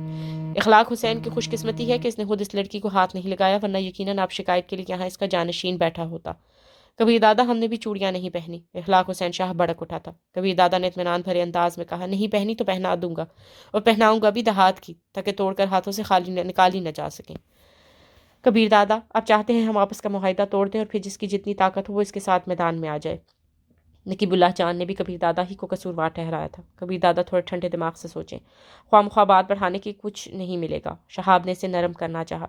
اخلاق حسین کی خوش قسمتی ہے کہ اس نے خود اس لڑکی کو ہاتھ نہیں لگایا، ورنہ یقیناً آپ شکایت کے لیے یہاں اس کا جانشین بیٹھا ہوتا۔ کبیر دادا، ہم نے بھی چوڑیاں نہیں پہنی۔ اخلاق حسین شاہ بڑک اٹھا تھا۔ کبیر دادا نے اطمینان بھرے انداز میں کہا، نہیں پہنی تو پہنا دوں گا، اور پہناؤں گا بھی دہات کی، تاکہ توڑ کر ہاتھوں سے خالی نکالی نہ جا سکیں۔ کبیر دادا، آپ چاہتے ہیں ہم آپس کا معاہدہ توڑ دیں اور پھر جس کی جتنی طاقت ہو وہ اس کے ساتھ میدان میں آ جائے؟ نقیب اللہ جان نے بھی کبیر دادا ہی کو قصوروار ٹھہرایا تھا۔ کبیر دادا تھوڑے ٹھنڈے دماغ سے سوچیں، خواہ مخواہ بات بڑھانے کی کچھ نہیں ملے گا۔ شہاب نے اسے نرم کرنا چاہا۔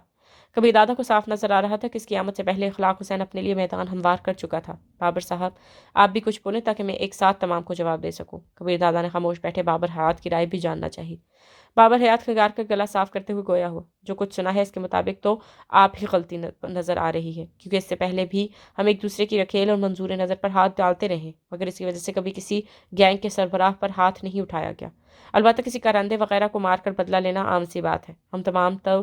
کبیر دادا کو صاف نظر آ رہا تھا کہ اس کی آمد سے پہلے اخلاق حسین اپنے لیے میدان ہموار کر چکا تھا۔ بابر صاحب، آپ بھی کچھ بولیں تاکہ میں ایک ساتھ تمام کو جواب دے سکوں۔ کبیر دادا نے خاموش بیٹھے بابر حیات کی رائے بھی جاننا چاہی۔ بابر حیات خگار کر گلا صاف کرتے ہوئے گویا ہوا، جو کچھ سنا ہے اس کے مطابق تو آپ ہی غلطی نظر آ رہی ہے، کیونکہ اس سے پہلے بھی ہم ایک دوسرے کی رکھیل اور منظور نظر پر ہاتھ ڈالتے رہے، مگر اس کی وجہ سے کبھی کسی گینگ کے سربراہ پر ہاتھ نہیں اٹھایا گیا۔ البتہ کسی کرندے وغیرہ کو مار کر بدلہ لینا عام سی بات ہے، ہم تمام تو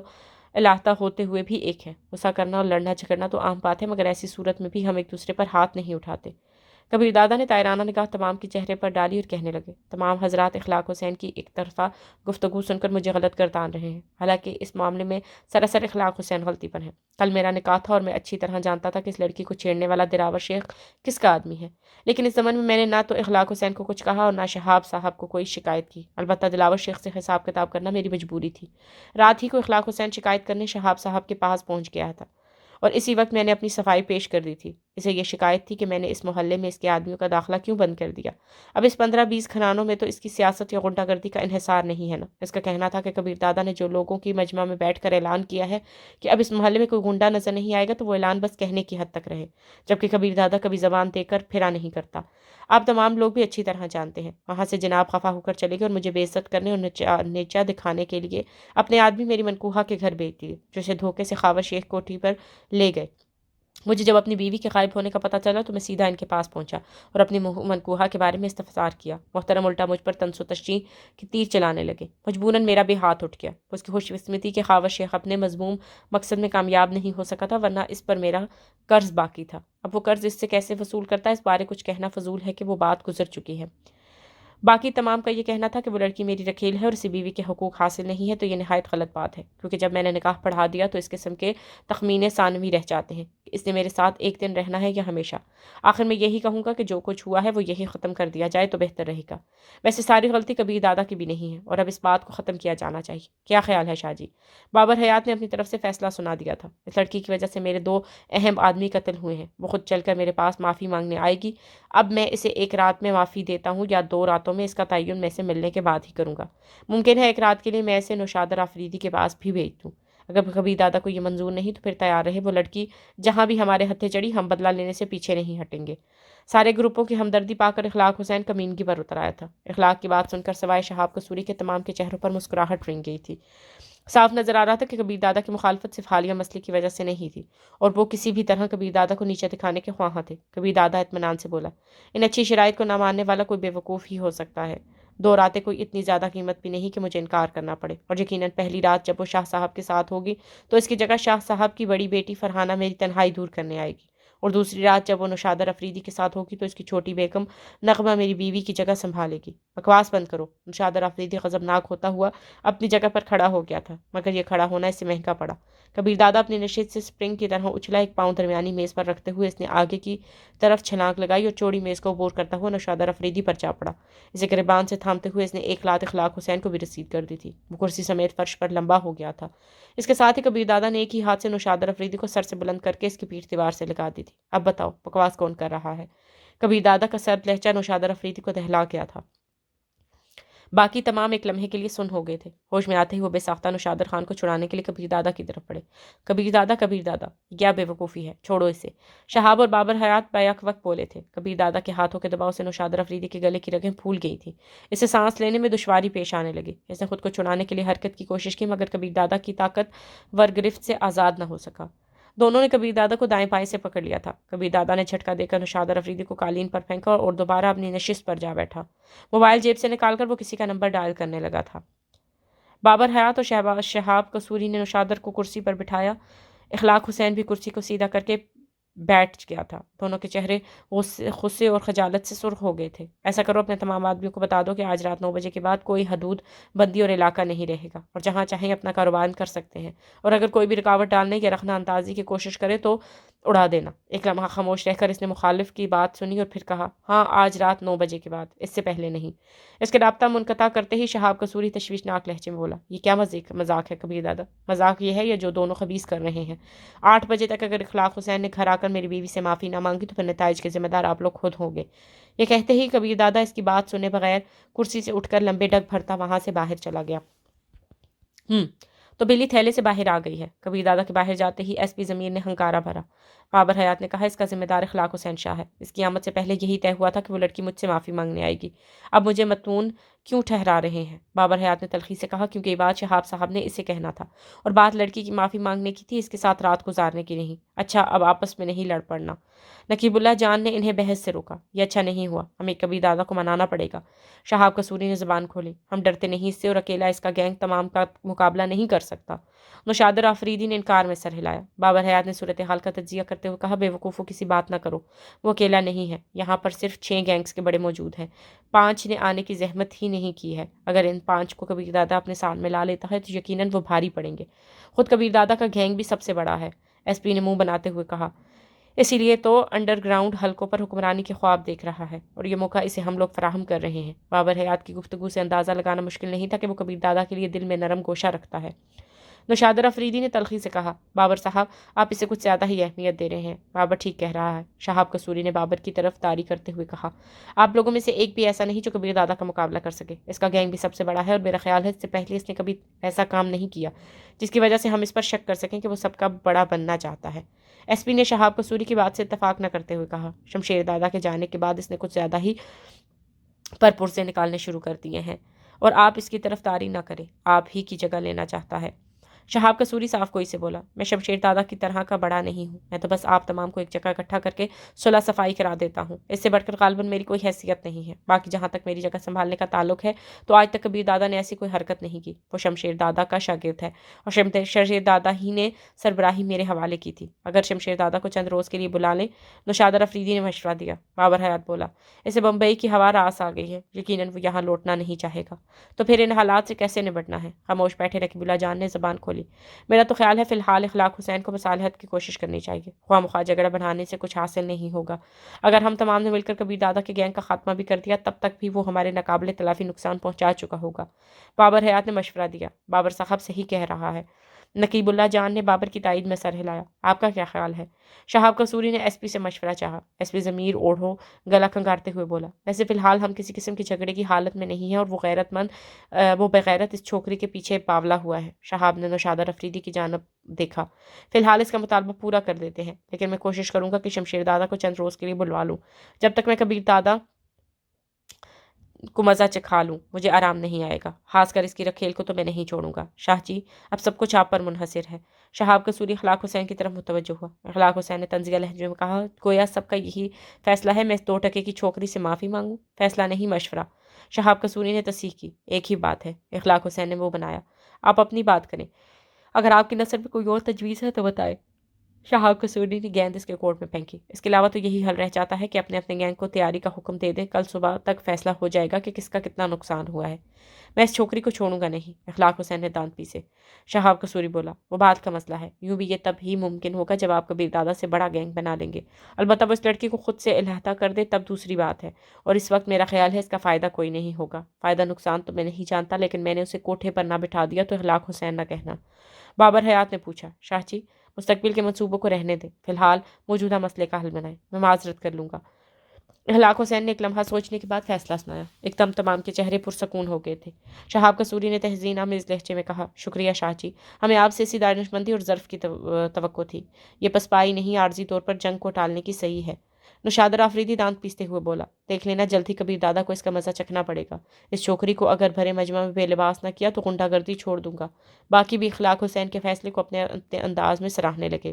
الاحدہ ہوتے ہوئے بھی ایک ہے۔ غصہ کرنا اور لڑنا جھگڑنا تو عام بات ہے، مگر ایسی صورت میں بھی ہم ایک دوسرے پر ہاتھ نہیں اٹھاتے۔ کبیر دادا نے طائرانہ نگاہ تمام کے چہرے پر ڈالی اور کہنے لگے، تمام حضرات اخلاق حسین کی ایک طرفہ گفتگو سن کر مجھے غلط گردان رہے ہیں، حالانکہ اس معاملے میں سراسر اخلاق حسین غلطی پر ہے۔ کل میرا نکاح تھا اور میں اچھی طرح جانتا تھا کہ اس لڑکی کو چھیڑنے والا دراور شیخ کس کا آدمی ہے، لیکن اس زمن میں میں نے نہ تو اخلاق حسین کو کچھ کہا اور نہ شہاب صاحب کو کوئی شکایت کی۔ البتہ دلاور شیخ سے حساب کتاب کرنا میری مجبوری تھی۔ رات ہی کو اخلاق حسین شکایت کرنے شہاب صاحب کے پاس پہنچ گیا تھا، اور اسی وقت میں نے اپنی صفائی پیش کر دی تھی۔ اسے یہ شکایت تھی کہ میں نے اس محلے میں اس کے آدمیوں کا داخلہ کیوں بند کر دیا۔ اب اس 15-20 گھرانوں میں تو اس کی سیاست یا غنڈہ گردی کا انحصار نہیں ہے نا۔ اس کا کہنا تھا کہ کبیر دادا نے جو لوگوں کی مجمع میں بیٹھ کر اعلان کیا ہے کہ اب اس محلے میں کوئی غنڈہ نظر نہیں آئے گا، تو وہ اعلان بس کہنے کی حد تک رہے، جبکہ کبیر دادا کبھی زبان دے کر پھرا نہیں کرتا۔ آپ تمام لوگ بھی اچھی طرح جانتے ہیں۔ وہاں سے جناب خفا ہو کر چلے گئے اور مجھے بے عزت کرنے اور نیچا دکھانے کے لیے اپنے آدمی میری منکوہا کے گھر بھیج دیے، جو اسے دھوکے سے خاور شیخ کوٹھی پر لے گئے۔ مجھے جب اپنی بیوی کے غائب ہونے کا پتہ چلا تو میں سیدھا ان کے پاس پہنچا اور اپنی منکوہا کے بارے میں استفسار کیا۔ محترم الٹا مجھ پر تنس و تشجیع کی تیر چلانے لگے۔ مجبوراً میرا بھی ہاتھ اٹھ گیا۔ اس کی خوش قسمتی کے خاور شیخ اپنے مذموم مقصد میں کامیاب نہیں ہو سکا تھا، ورنہ اس پر میرا قرض باقی تھا۔ اب وہ قرض اس سے کیسے وصول کرتا ہے اس بارے کچھ کہنا فضول ہے کہ وہ بات گزر چکی ہے۔ باقی تمام کا یہ کہنا تھا کہ وہ لڑکی میری رکھیل ہے اور اسے بیوی کے حقوق حاصل نہیں ہے، تو یہ نہایت غلط بات ہے، کیونکہ جب میں نے نکاح پڑھا دیا تو اس قسم کے تخمینے ثانوی رہ جاتے ہیں کہ اس نے میرے ساتھ ایک دن رہنا ہے یا ہمیشہ۔ آخر میں یہی کہوں گا کہ جو کچھ ہوا ہے وہ یہی ختم کر دیا جائے تو بہتر رہے گا۔ ویسے ساری غلطی کبیر دادا کی بھی نہیں ہے، اور اب اس بات کو ختم کیا جانا چاہیے۔ کیا خیال ہے شاہ جی؟ بابر حیات نے اپنی طرف سے فیصلہ سنا دیا تھا۔ اس لڑکی کی وجہ سے میرے 2 اہم آدمی قتل ہوئے ہیں، وہ خود چل کر میرے پاس معافی مانگنے آئے گی۔ اب میں اسے ایک رات میں معافی دیتا ہوں یا 2 راتوں میں، اس کا تعین میں سے ملنے کے بعد ہی کروں گا۔ ممکن ہے ایک رات کے لیے میں اسے نوشادر آفریدی کے پاس بھی بھیج دوں۔ اگر کبھی دادا کو یہ منظور نہیں تو پھر تیار رہے، وہ لڑکی جہاں بھی ہمارے ہتھے چڑھی ہم بدلہ لینے سے پیچھے نہیں ہٹیں گے۔ سارے گروپوں کی ہمدردی پا کر اخلاق حسین کمینگی پر اتر آیا تھا۔ اخلاق کی بات سن کر سوائے شہاب قصوری کے تمام کے چہروں پر مسکراہٹ رنگ گئی تھی۔ صاف نظر آ رہا تھا کہ کبیر دادا کی مخالفت صرف حالیہ مسئلے کی وجہ سے نہیں تھی، اور وہ کسی بھی طرح کبیر دادا کو نیچے دکھانے کے خواہاں تھے۔ کبیر دادا اطمینان سے بولا، ان اچھی شرائط کو نہ ماننے والا کوئی بے وقوف ہی ہو سکتا ہے۔ 2 راتیں کوئی اتنی زیادہ قیمت بھی نہیں کہ مجھے انکار کرنا پڑے، اور یقیناً پہلی رات جب وہ شاہ صاحب کے ساتھ ہوگی تو اس کی جگہ شاہ صاحب کی بڑی بیٹی فرحانہ میری تنہائی دور کرنے آئے گی، اور دوسری رات جب وہ نوشادر افریدی کے ساتھ ہوگی تو اس کی چھوٹی بیگم نغمہ میری بیوی کی جگہ سنبھالے گی۔ بکواس بند کرو۔ نوشادر افریدی غضبناک ہوتا ہوا اپنی جگہ پر کھڑا ہو گیا تھا، مگر یہ کھڑا ہونا اس سے مہنگا پڑا۔ کبیر دادا اپنی نشست سے سپرنگ کی طرح اچھلا، ایک پاؤں درمیانی میز پر رکھتے ہوئے اس نے آگے کی طرف چھلانگ لگائی اور چوڑی میز کو عبور کرتا ہوا نوشادر افریدی پر جا پڑا۔ اسے گریبان سے تھامتے ہوئے اس نے ایک لات اخلاق حسین کو بھی رسید کر دی تھی۔ وہ کرسی سمیت فرش پر لمبا ہو گیا تھا۔ اس کے ساتھ ہی کبیر دادا نے ایک ہی ہاتھ سے نوشادر افریدی کو سر سے بلند کر کے اس کی پیٹھ دیوار سے لگا دی تھی۔ اب بتاؤ بکواس کون کر رہا ہے؟ کبیر دادا کا سرد لہجہ نوشادر افریدی کو دہلا گیا تھا۔ باقی تمام ایک لمحے کے لیے سن ہو گئے تھے۔ ہوش میں آتے ہی وہ بے ساختہ نوشادر خان کو چھڑانے کے لیے کبیر دادا کی طرف بڑھے۔ کبیر دادا، کیا بے وقوفی ہے، چھوڑو اسے۔ شہاب اور بابر حیات بیک وقت بولے تھے۔ کبیر دادا کے ہاتھوں کے دباؤ سے نوشادر افریدی کے گلے کی رگیں پھول گئی تھیں۔ اسے سانس لینے میں دشواری پیش آنے لگی۔ اس نے خود کو چھڑانے کے لیے حرکت کی کوشش کی، مگر کبیر دادا کی طاقت ور گرفت سے آزاد نہ ہو سکا۔ دونوں نے کبیر دادا کو دائیں بائیں سے پکڑ لیا تھا۔ کبیر دادا نے جھٹکا دے کر نوشادر افریدی کو قالین پر پھینکا اور دوبارہ اپنی نشست پر جا بیٹھا۔ موبائل جیب سے نکال کر وہ کسی کا نمبر ڈائل کرنے لگا تھا۔ بابر حیات اور شہاب قصوری نے نوشادر کو کرسی پر بٹھایا۔ اخلاق حسین بھی کرسی کو سیدھا کر کے بیٹھ گیا تھا۔ دونوں کے چہرے غصے اور خجالت سے سرخ ہو گئے تھے۔ ایسا کرو، اپنے تمام آدمیوں کو بتا دو کہ آج رات 9 بجے کے بعد کوئی حدود بندی اور علاقہ نہیں رہے گا اور جہاں چاہیں اپنا کاروبار کر سکتے ہیں، اور اگر کوئی بھی رکاوٹ ڈالنے یا رخنہ اندازی کی کوشش کرے تو اڑا دینا۔ ایک لمحہ خاموش رہ کر اس نے مخالف کی بات سنی اور پھر کہا، ہاں آج رات 9 بجے کے بعد، اس سے پہلے نہیں۔ اس کے رابطہ منقطع کرتے ہی شہاب قصوری تشویشناک لہجے میں بولا، یہ کیا مذاق ہے کبیر دادا؟ مذاق یہ ہے یہ جو دونوں خبیث کر رہے ہیں۔ 8 بجے تک اگر اخلاق حسین نے گھر آ کر میری بیوی سے معافی نہ مانگی تو پھر نتائج کے ذمہ دار آپ لوگ خود ہوں گے۔ یہ کہتے ہی کبیر دادا اس کی بات سنے بغیر کرسی سے اٹھ کر لمبے ڈگ بھرتا وہاں سے باہر چلا گیا۔ تو بلی تھیلے سے باہر آ گئی ہے۔ کبیر دادا کے باہر جاتے ہی ایس پی ضمیر نے ہنکارا بھرا۔ بابر حیات نے کہا، اس کا ذمہ دار اخلاق حسین شاہ ہے۔ اس کی آمد سے پہلے یہی طے ہوا تھا کہ وہ لڑکی مجھ سے معافی مانگنے آئے گی۔ اب مجھے متون کیوں ٹھہرا رہے ہیں؟ بابر حیات نے تلخی سے کہا، کیونکہ یہ بات شہاب صاحب نے اسے کہنا تھا اور بات لڑکی کی معافی مانگنے کی تھی، اس کے ساتھ رات گزارنے کی نہیں۔ اچھا، اب آپس میں نہیں لڑ پڑنا۔ نقیب اللہ جان نے انہیں بحث سے روکا۔ یہ اچھا نہیں ہوا، ہمیں کبیر دادا کو منانا پڑے گا۔ شہاب قصوری نے زبان کھولی، ہم ڈرتے نہیں اس سے، اور اکیلا اس کا گینگ تمام کا مقابلہ نہیں کر سکتا۔ نوشادر آفریدی نے انکار میں سر ہلایا۔ بابر حیات نے صورتحال کا تجزیہ کرتے ہوئے کہا، بے وقوفوں کسی بات نہ کرو، وہ اکیلا نہیں ہے، یہاں پر صرف 6 گینگز کے بڑے موجود ہیں۔ 5 نے آنے کی زحمت ہی نہیں کی ہے۔ اگر ان 5 کو کبیر دادا اپنے ساتھ میں لا لیتا ہے تو یقیناً وہ بھاری پڑیں گے۔ خود کبیر دادا کا گینگ بھی سب سے بڑا ہے، ایس پی نے منہ بناتے ہوئے کہا۔ اسی لیے تو انڈر گراؤنڈ حلقوں پر حکمرانی کے خواب دیکھ رہا ہے، اور یہ موقع اسے ہم لوگ فراہم کر رہے ہیں۔ بابر حیات کی گفتگو سے اندازہ لگانا مشکل نہیں تھا کہ وہ کبیر دادا کے لیے دل میں نرم گوشہ رکھتا ہے۔ نوشادر افریدی نے تلخی سے کہا، بابر صاحب آپ اسے کچھ زیادہ ہی اہمیت دے رہے ہیں۔ بابر ٹھیک کہہ رہا ہے، شہاب قصوری نے بابر کی طرف داری کرتے ہوئے کہا۔ آپ لوگوں میں سے ایک بھی ایسا نہیں جو کبیر دادا کا مقابلہ کر سکے۔ اس کا گینگ بھی سب سے بڑا ہے، اور میرا خیال ہے اس سے پہلے اس نے کبھی ایسا کام نہیں کیا جس کی وجہ سے ہم اس پر شک کر سکیں کہ وہ سب کا بڑا بننا چاہتا ہے۔ ایس پی نے شہاب قصوری کی بات سے اتفاق نہ کرتے ہوئے کہا، شمشیر دادا کے جانے کے بعد اس نے کچھ زیادہ ہی پرپرزے نکالنے شروع کر دیے ہیں، اور آپ اس کی طرف داری نہ کریں، آپ ہی کی جگہ لینا چاہتا ہے۔ شہاب قصوری صاف کوئی سے بولا، میں شمشیر دادا کی طرح کا بڑا نہیں ہوں، میں تو بس آپ تمام کو ایک جگہ اکٹھا کر کے صلح صفائی کرا دیتا ہوں، اس سے بڑھ کر غالباً میری کوئی حیثیت نہیں ہے۔ باقی جہاں تک میری جگہ سنبھالنے کا تعلق ہے تو آج تک کبیر دادا نے ایسی کوئی حرکت نہیں کی۔ وہ شمشیر دادا کا شاگرد ہے، اور شمشیر دادا ہی نے سربراہی میرے حوالے کی تھی۔ اگر شمشیر دادا کو چند روز کے لیے بلا لیں۔ نوشادر افریدی نے مشورہ دیا۔ بابر حیات بولا، اسے بمبئی کی ہوا راس آ گئی ہے، یقیناً وہ یہاں لوٹنا نہیں چاہے گا، تو پھر ان حالات سے کیسے نمٹنا ہے؟ خاموش بیٹھے رقیب اللہ جان نے زبان کھولی۔ میرا تو خیال ہے فی الحال اخلاق حسین کو مصالحت کی کوشش کرنی چاہیے، خواہ مخواہ جھگڑا بڑھانے سے کچھ حاصل نہیں ہوگا۔ اگر ہم تمام نے مل کر کبیر دادا کے گینگ کا خاتمہ بھی کر دیا تب تک بھی وہ ہمارے ناقابل تلافی نقصان پہنچا چکا ہوگا۔ بابر حیات نے مشورہ دیا، بابر صاحب صحیح کہہ رہا ہے۔ نقیب اللہ جان نے بابر کی تائید میں سر ہلایا۔ آپ کا کیا خیال ہے؟ شہاب قصوری نے ایس پی سے مشورہ چاہا۔ ایس پی ضمیر اوڑھو گلا کھنگارتے ہوئے بولا، ویسے فی الحال ہم کسی قسم کے جھگڑے کی حالت میں نہیں ہیں، اور وہ بغیرت اس چھوکری کے پیچھے باولا ہوا ہے۔ شہاب نے نوشادر افریدی کی جانب دیکھا۔ فی الحال اس کا مطالبہ پورا کر دیتے ہیں، لیکن میں کوشش کروں گا کہ شمشیر دادا کو چند روز کے لیے بلوا لوں۔ جب تک میں کبیر دادا کو مزہ چکھا لوں مجھے آرام نہیں آئے گا، خاص کر اس کی رکھیل کو تو میں نہیں چھوڑوں گا۔ شاہ جی، اب سب کچھ آپ پر منحصر ہے۔ شہاب قصوری اخلاق حسین کی طرف متوجہ ہوا۔ اخلاق حسین نے طنزیہ لہجے میں کہا، گویا سب کا یہی فیصلہ ہے میں اس 2 ٹکے کی چھوکری سے معافی مانگوں؟ فیصلہ نہیں، مشورہ۔ شہاب قصوری نے تصحیح کی، ایک ہی بات ہے۔ اخلاق حسین نے وہ بنایا، آپ اپنی بات کریں، اگر آپ کی نظر میں کوئی اور تجویز ہے تو بتائیں۔ شہاب قصوری نے گیند اس کے کورٹ میں پھینکی۔ اس کے علاوہ تو یہی حل رہ جاتا ہے کہ اپنے گینگ کو تیاری کا حکم دے دیں، کل صبح تک فیصلہ ہو جائے گا کہ کس کا کتنا نقصان ہوا ہے۔ میں اس چھوکری کو چھوڑوں گا نہیں، اخلاق حسین نے دانت پیسے۔ شہاب قصوری بولا، وہ بات کا مسئلہ ہے، یوں بھی یہ تب ہی ممکن ہوگا جب آپ کبیر دادا سے بڑا گینگ بنا لیں گے، البتہ وہ اس لڑکی کو خود سے علیحدہ کر دے تب دوسری بات ہے، اور اس وقت میرا خیال ہے اس کا فائدہ کوئی نہیں ہوگا۔ فائدہ نقصان تو میں نہیں جانتا، لیکن میں نے اسے کوٹھے پر نہ بٹھا دیا تو اخلاق حسین نہ کہنا۔ بابر حیات نے پوچھا، شاہ جی مستقبل کے منصوبوں کو رہنے دیں، فی الحال موجودہ مسئلے کا حل بنائیں، میں معذرت کر لوں گا۔ اخلاق حسین نے ایک لمحہ سوچنے کے بعد فیصلہ سنایا۔ ایک دم تمام کے چہرے پرسکون ہو گئے تھے۔ شہاب قصوری نے تحزین آمیز لہجے میں کہا، شکریہ شاہ جی، ہمیں آپ سے اسی دانشمندی اور ظرف کی توقع تھی، یہ پسپائی نہیں، عارضی طور پر جنگ کو ٹالنے کی صحیح ہے۔ نوشادر آفریدی دانت پیستے ہوئے بولا، دیکھ لینا جلد ہی کبیر دادا کو اس کا مزہ چکھنا پڑے گا۔ اس چھوکری کو اگر بھرے مجمع میں بے لباس نہ کیا تو غنڈہ گردی چھوڑ دوں گا۔ باقی بھی اخلاق حسین کے فیصلے کو اپنے انداز میں سراہنے لگے۔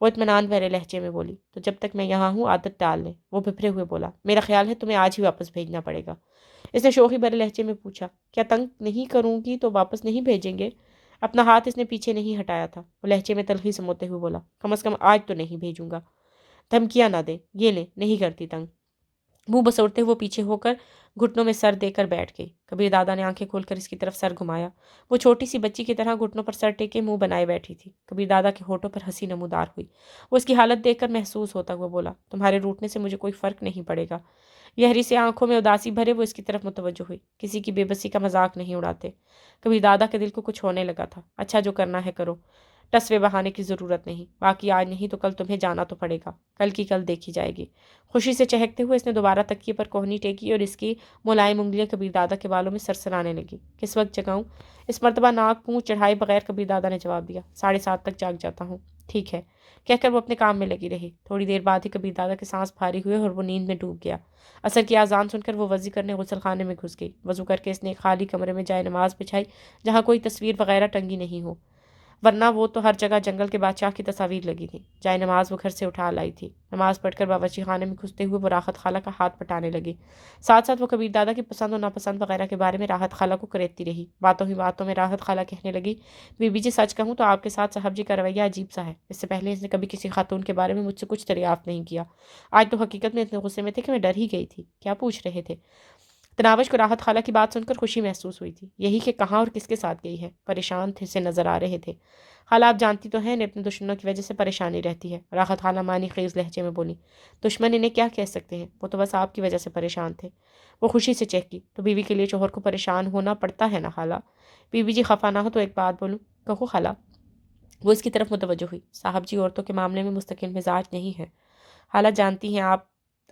وہ اطمینان بھرے لہجے میں بولی، تو جب تک میں یہاں ہوں عادت ڈال لیں۔ وہ بھپرے ہوئے بولا، میرا خیال ہے تمہیں آج ہی واپس بھیجنا پڑے گا۔ اس نے شوخی بھرے لہجے میں پوچھا، کیا تنگ نہیں کروں گی تو واپس نہیں بھیجیں گے؟ اپنا ہاتھ اس نے پیچھے نہیں ہٹایا تھا۔ وہ لہجے میں تلخی سموتے ہوئے بولا، کم از کم آج تو نہیں بھیجوں گا۔ دھمکیاں نہ دیں، یہ لیں، نہیں کرتی تنگ۔ منہ بسوڑتے ہوئے پیچھے ہو کر گھٹنوں میں سر دے کر بیٹھ گئی۔ کبیر دادا نے آنکھیں کھول کر اس کی طرف سر گھمایا۔ وہ چھوٹی سی بچی کی طرح گھٹنوں پر سر ٹیکے منہ بنائے بیٹھی تھی۔ کبیر دادا کے ہونٹوں پر ہنسی نمودار ہوئی۔ وہ اس کی حالت دیکھ کر محسوس ہوتا ہوا بولا، تمہارے روٹنے سے مجھے کوئی فرق نہیں پڑے گا۔ گہری سے آنکھوں میں اداسی بھرے وہ اس کی طرف متوجہ ہوئی۔ کسی کی بے بسی کا مذاق نہیں اڑاتے۔ کبیر دادا کے دل کو کچھ ہونے لگا تھا۔ اچھا، جو کرنا ہے کرو، ٹسوے بہانے کی ضرورت نہیں، باقی آج نہیں تو کل تمہیں جانا تو پڑے گا، کل کی کل دیکھی جائے گی۔ خوشی سے چہکتے ہوئے اس نے دوبارہ تکیے پر کوہنی ٹیکی اور اس کی ملائم انگلیاں کبیر دادا کے بالوں میں سرسرانے لگی۔ کس وقت جگاؤں؟ اس مرتبہ ناک منہ چڑھائے بغیر کبیر دادا نے جواب دیا، 7:30 تک جاگ جاتا ہوں۔ ٹھیک ہے، کہہ کر وہ اپنے کام میں لگی رہی۔ تھوڑی دیر بعد ہی کبیر دادا کے سانس بھاری ہوئے اور وہ نیند میں ڈوب گیا۔ عصر کی اذان سن کر وہ وضو کرنے غسل خانے میں گھس گئی۔ وضو کر کے اس نے ایک خالی کمرے میں جائے نماز بچھائی جہاں کوئی تصویر وغیرہ ٹنگی نہیں ہو، ورنہ وہ تو ہر جگہ جنگل کے بادشاہ کی تصاویر لگی تھیں۔ جائے نماز وہ گھر سے اٹھا لائی تھی۔ نماز پڑھ کر باورچی خانے میں گھستے ہوئے وہ راحت خالہ کا ہاتھ پٹانے لگی۔ ساتھ ساتھ وہ کبیر دادا کی پسند و ناپسند وغیرہ کے بارے میں راحت خالہ کو کریدتی رہی۔ باتوں ہی باتوں میں راحت خالہ کہنے لگی، بی بی جی سچ کہوں تو آپ کے ساتھ صاحب جی کا رویہ عجیب سا ہے۔ اس سے پہلے اس نے کبھی کسی خاتون کے بارے میں مجھ سے کچھ دریافت نہیں کیا۔ آج تو حقیقت میں اتنے غصے میں تھے کہ میں ڈر ہی گئی تھی۔ کیا پوچھ رہے تھے؟ تناوش کو راحت خالہ کی بات سن کر خوشی محسوس ہوئی تھی، یہی کہ کہاں اور کس کے ساتھ گئی ہے۔ پریشان تھے سے نظر آ رہے تھے۔ خالہ آپ جانتی تو ہیں انہیں اپنے دشمنوں کی وجہ سے پریشانی رہتی ہے۔ راحت خالہ معنی خیز لہجے میں بولی، دشمن انہیں کیا کہہ سکتے ہیں، وہ تو بس آپ کی وجہ سے پریشان تھے۔ وہ خوشی سے چہکی، تو بیوی کے لیے شوہر کو پریشان ہونا پڑتا ہے نا خالہ۔ بیوی جی خفا نہ ہو تو ایک بات بولوں؟ کہو خالہ۔ وہ اس کی طرف متوجہ ہوئی۔ صاحب جی عورتوں کے معاملے میں مستقل مزاج نہیں ہے۔ خالہ جانتی ہیں آپ،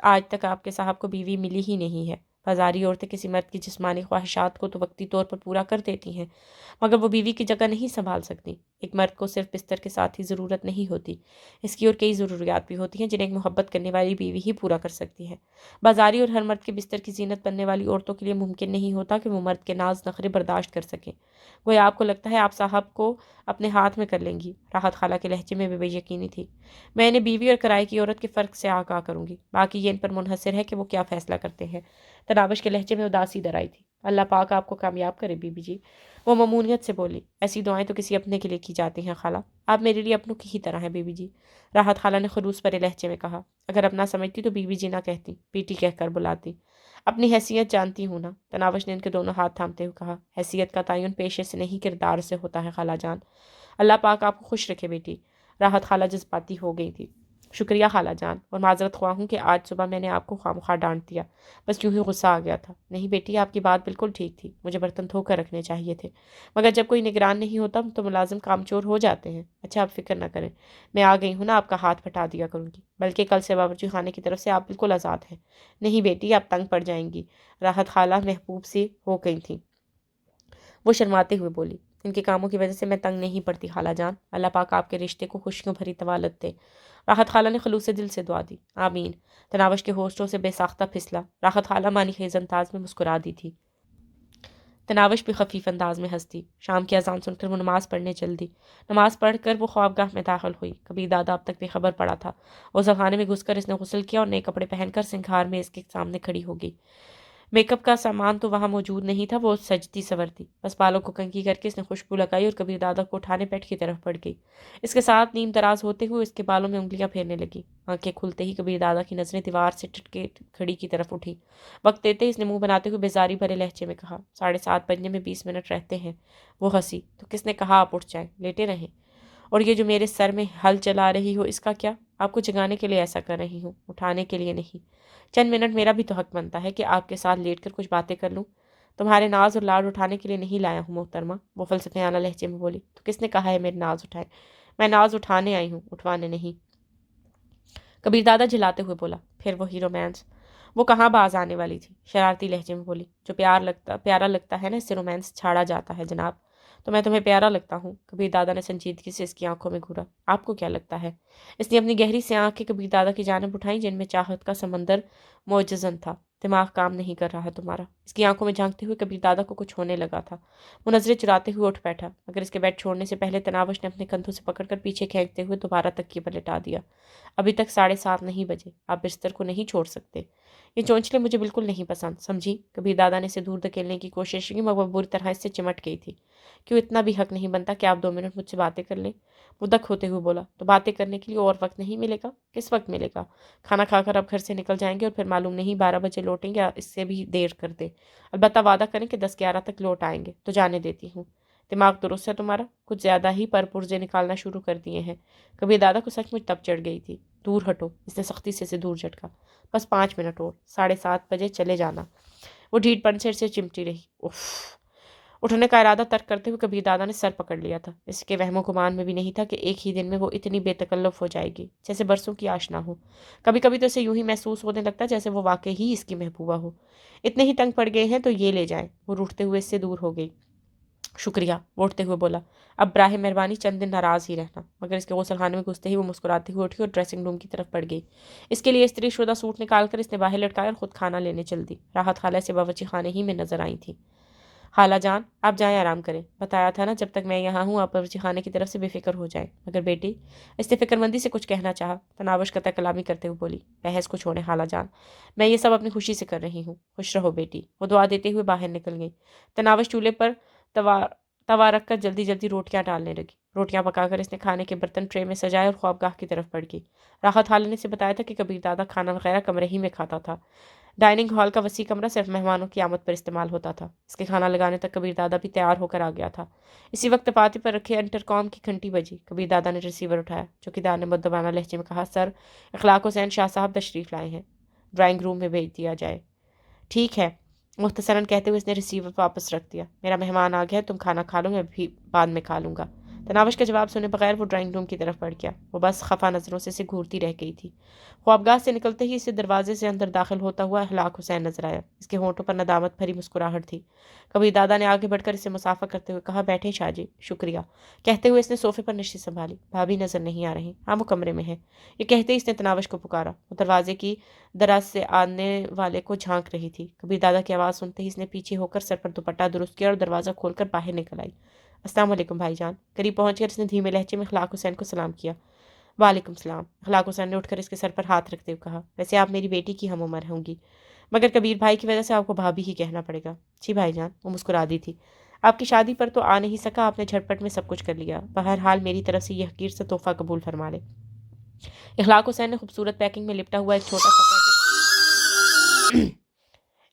آج تک آپ کے صاحب کو بیوی ملی ہی نہیں ہے۔ بازاری عورتیں کسی مرد کی جسمانی خواہشات کو تو وقتی طور پر پورا کر دیتی ہیں، مگر وہ بیوی کی جگہ نہیں سنبھال سکتی۔ ایک مرد کو صرف بستر کے ساتھ ہی ضرورت نہیں ہوتی، اس کی اور کئی ضروریات بھی ہوتی ہیں جنہیں ایک محبت کرنے والی بیوی ہی پورا کر سکتی ہے۔ بازاری اور ہر مرد کے بستر کی زینت بننے والی عورتوں کے لیے ممکن نہیں ہوتا کہ وہ مرد کے ناز نخرے برداشت کر سکیں۔ گویا آپ کو لگتا ہے آپ صاحب کو اپنے ہاتھ میں کر لیں گی۔ راحت خالہ کے لہجے میں بے یقینی تھی۔ میں انہیں بیوی اور کرائے کی عورت کے فرق سے آگاہ کروں گی، باقی یہ ان پر منحصر ہے کہ وہ کیا فیصلہ کرتے ہیں۔ تناوش کے لہجے میں اداسی در آئی تھی۔ اللہ پاک آپ کو کامیاب کرے بی بی جی، وہ ممنونیت سے بولی۔ ایسی دعائیں تو کسی اپنے کے لیے کی جاتی ہیں خالہ، آپ میرے لیے اپنوں کی ہی طرح ہیں بی بی جی۔ راحت خالہ نے خلوص بھرے لہجے میں کہا، اگر اپنا سمجھتی تو بی بی جی نہ کہتی، بیٹی کہہ کر بلاتی۔ اپنی حیثیت جانتی ہوں نا۔ تناوش نے ان کے دونوں ہاتھ تھامتے ہوئے کہا، حیثیت کا تعین پیشے سے نہیں کردار سے ہوتا ہے خالہ جان۔ اللہ پاک آپ کو خوش رکھے بیٹی۔ راحت خالہ جذباتی ہو گئی تھی۔ شکریہ خالہ جان، اور معذرت خواہ ہوں کہ آج صبح میں نے آپ کو خواہ ڈانٹ دیا، بس یوں ہی غصہ آ گیا تھا۔ نہیں بیٹی، آپ کی بات بالکل ٹھیک تھی، مجھے برتن دھو کر رکھنے چاہیے تھے، مگر جب کوئی نگران نہیں ہوتا تو ملازم کام چور ہو جاتے ہیں۔ اچھا آپ فکر نہ کریں، میں آ گئی ہوں نا، آپ کا ہاتھ پھٹا دیا کروں گی، بلکہ کل سے باورچی خانے کی طرف سے آپ بالکل آزاد ہیں۔ نہیں بیٹی، آپ تنگ پڑ جائیں گی۔ راحت خالہ محبوب سی ہو گئی تھیں۔ وہ شرماتے ہوئے بولی، ان کے کاموں کی وجہ سے میں تنگ نہیں پڑتی خالہ جان، اللہ پاک آپ کے رشتے کو خوشیوں بھری طوالت دے۔ راحت خالہ نے خلوص دل سے دعا دی، آمین۔ تناوش کے ہوشوں سے بے ساختہ پھسلا۔ راحت خالہ معنی خیز انداز میں مسکرا دی تھی۔ تناوش بھی خفیف انداز میں ہنستی۔ شام کی اذان سن کر وہ نماز پڑھنے چل دی۔ نماز پڑھ کر وہ خوابگاہ میں داخل ہوئی۔ کبیر دادا اب تک بے خبر پڑا تھا۔ غسل خانے میں گھس کر اس نے غسل کیا اور نئے کپڑے پہن کر سنگھار میں اس کے سامنے کھڑی ہو گئی۔ میک اپ کا سامان تو وہاں موجود نہیں تھا، وہ سجتی سورتی، بس بالوں کو کنگھی کر کے اس نے خوشبو لگائی اور کبیر دادا کو اٹھانے بیٹھ کی طرف بڑھ گئی۔ اس کے ساتھ نیم دراز ہوتے ہوئے اس کے بالوں میں انگلیاں پھیرنے لگی۔ آنکھیں کھلتے ہی کبیر دادا کی نظریں دیوار سے ٹٹکے کھڑی کی طرف اٹھی۔ وقت دیتے اس نے منہ بناتے ہوئے بیزاری بھرے لہجے میں کہا، 7:30 بجنے میں 20 منٹ رہتے ہیں۔ وہ ہنسی، تو کس نے کہا آپ اٹھ جائیں، لیٹے رہیں؟ اور یہ جو میرے سر میں ہل چلا رہی ہو اس کا کیا؟ آپ کو جگانے کے لیے ایسا کر رہی ہوں، اٹھانے کے لیے نہیں۔ چند منٹ میرا بھی تو حق بنتا ہے کہ آپ کے ساتھ لیٹ کر کچھ باتیں کر لوں۔ تمہارے ناز اور لاڈ اٹھانے کے لیے نہیں لایا ہوں محترمہ، وہ فلسفیانہ لہجے میں بولی۔ تو کس نے کہا ہے میرے ناز اٹھائے؟ میں ناز اٹھانے آئی ہوں، اٹھوانے نہیں۔ کبیر دادا جھلاتے ہوئے بولا، پھر وہی رومانس؟ وہ کہاں باز آنے والی تھی، شرارتی لہجے میں بولی۔ جو پیارا لگتا ہے نا، اس سے رومانس چھاڑا جاتا ہے جناب۔ تو میں تمہیں پیارا لگتا ہوں؟ کبیر دادا نے سنجیدگی سے اس کی آنکھوں میں گھورا۔ آپ کو کیا لگتا ہے؟ اس نے اپنی گہری سی آنکھیں کبیر دادا کی جانب اٹھائیں جن میں چاہت کا سمندر موجزن تھا۔ دماغ کام نہیں کر رہا ہے تمہارا؟ اس کی آنکھوں میں جھانکتے ہوئے کبیر دادا کو کچھ ہونے لگا تھا۔ وہ نظریں چراتے ہوئے اٹھ بیٹھا، مگر اس کے بیڈ چھوڑنے سے پہلے تناوش نے اپنے کندھوں سے پکڑ کر پیچھے کھینچتے ہوئے دوبارہ تکیے پر لٹا دیا۔ ابھی تک 7:30 نہیں بجے، آپ بستر کو نہیں چھوڑ سکتے۔ یہ چونچلے مجھے بالکل نہیں پسند، سمجھی؟ کبیر دادا نے اسے دور دھکیلنے کی کوشش کی، مگر وہ بری طرح اس سے چمٹ گئی تھی۔ کیوں اتنا بھی حق نہیں بنتا کہ آپ 2 منٹ مجھ سے باتیں کر لیں؟ وہ دک ہوتے ہوئے بولا، تو باتیں کرنے کے لیے اور وقت نہیں ملے گا؟ کس وقت ملے گا؟ کھانا کھا کر آپ گھر سے نکل جائیں گے اور پھر معلوم نہیں 12 بجے لوٹیں گے یا اس سے بھی دیر کر دیں۔ البتہ وعدہ کریں کہ 10-11 تک لوٹ آئیں گے، تو جانے دیتی ہوں۔ دماغ درست ہے تمہارا؟ کچھ زیادہ ہی پرپرزے نکالنا شروع کر دیے ہیں۔ کبیر دادا کو سچ مچ تب چڑھ گئی تھی۔ دور ہٹو، اس نے سختی سے اسے دور جھٹکا۔ بس 5 منٹ اور، 7:30 بجے چلے جانا۔ وہ ڈھیٹ پن سے اسے چمٹی رہی۔ اف۔ اٹھنے کا ارادہ ترک کرتے ہوئے کبیر دادا نے سر پکڑ لیا تھا۔ اس کے وہم و گمان میں بھی نہیں تھا کہ ایک ہی دن میں وہ اتنی بے تکلف ہو جائے گی، جیسے برسوں کی آشنا ہو۔ کبھی کبھی تو اسے یوں ہی محسوس ہونے لگتا جیسے وہ واقعی ہی اس کی محبوبہ ہو۔ اتنے ہی تنگ پڑ گئے ہیں تو یہ لے جائیں۔ وہ روٹھتے ہوئے اس سے دور ہو گئی۔ شکریہ، وہ اٹھتے ہوئے بولا، اب براہ مہربانی چند دن ناراض ہی رہنا۔ مگر اس کے غسل خانے میں گھستے ہی وہ مسکراتے ہوئے اٹھی اور ڈریسنگ روم کی طرف بڑھ گئی۔ اس کے لیے استری شدہ سوٹ نکال کر اس نے باہر لٹکایا اور خود کھانا لینے چل دی۔ راحت خالہ سے باورچی خانے ہی میں نظر آئی تھیں۔ خالہ جان، آپ جائیں آرام کریں، بتایا تھا نا جب تک میں یہاں ہوں آپ باورچی خانے کی طرف سے بے فکر ہو جائیں۔ مگر بیٹی، اس نے فکر مندی سے کچھ کہنا چاہا، تناوش قطع کلامی کرتے ہوئے بولی، بحث کو چھوڑیں خالہ جان، میں یہ سب اپنی خوشی سے کر رہی ہوں۔ خوش رہو بیٹی۔ وہ دعا دیتے ہوئے باہر نکل گئی۔ تناوش چولہے پر توا رکھ کر جلدی جلدی روٹیاں ڈالنے لگی۔ روٹیاں پکا کر اس نے کھانے کے برتن ٹرے میں سجائے اور خوابگاہ کی طرف بڑھ گئی۔ راحت خالہ نے اسے بتایا تھا کہ کبیر دادا کھانا وغیرہ کمرے ہی میں کھاتا تھا۔ ڈائننگ ہال کا وسیع کمرہ صرف مہمانوں کی آمد پر استعمال ہوتا تھا۔ اس کے کھانا لگانے تک کبیر دادا بھی تیار ہو کر آ گیا تھا۔ اسی وقت پاتی پر رکھے انٹرکام کی گھنٹی بجی۔ کبیر دادا نے ریسیور اٹھایا۔ چوکیدار نے مؤدبانہ لہجے میں کہا، سر، اخلاق حسین شاہ صاحب تشریف لائے ہیں، ڈرائنگ روم میں بھیج دیا جائے۔ ٹھیک ہے، مختصراً کہتے ہوئے اس نے ریسیور واپس رکھ دیا۔ میرا مہمان آ گیا ہے، تم کھانا کھا لو، میں بھی بعد میں کھا لوں گا۔ تناوش کا جواب سنے بغیر وہ ڈرائنگ روم کی طرف بڑھ گیا۔ وہ بس خفا نظروں سے اسے گھورتی رہ گئی تھی۔ خوابگاہ سے نکلتے ہی اسے دروازے سے اندر داخل ہوتا ہوا اخلاق حسین نظر آیا۔ اس کے ہونٹوں پر ندامت بھری مسکراہٹ تھی۔ کبیر دادا نے آگے بڑھ کر اسے مسافہ کرتے ہوئے کہا، بیٹھیں شاہ جی، شکریہ، کہتے ہوئے اس نے صوفے پر نشست سنبھالی۔ بھابھی نظر نہیں آ رہی، ہاں وہ کمرے میں ہے۔ یہ کہتے ہی اس نے تناوش کو پکارا۔ وہ دروازے کی دراز سے آنے والے کو جھانک رہی تھی۔ کبیر دادا کی آواز سنتے ہی اس نے پیچھے ہو کر سر پر دوپٹہ درست کیا اور دروازہ کھول کر باہر نکل آئی۔ السلام علیکم بھائی جان۔ قریب پہنچ کر اس نے دھیمے لہجے میں اخلاق حسین کو سلام کیا۔ وعلیکم السلام۔ اخلاق حسین نے اٹھ کر اس کے سر پر ہاتھ رکھتے ہوئے کہا، ویسے آپ میری بیٹی کی ہم عمر ہوں گی، مگر کبیر بھائی کی وجہ سے آپ کو بھابھی ہی کہنا پڑے گا۔ جی بھائی جان، وہ مسکرا دی تھی۔ آپ کی شادی پر تو آ نہیں سکا، آپ نے جھٹپٹ میں سب کچھ کر لیا۔ بہرحال میری طرف سے یہ حقیر سا تحفہ قبول فرما لے۔ اخلاق حسین نے خوبصورت پیکنگ میں لپٹا ہوا ایک چھوٹا سا پیکٹ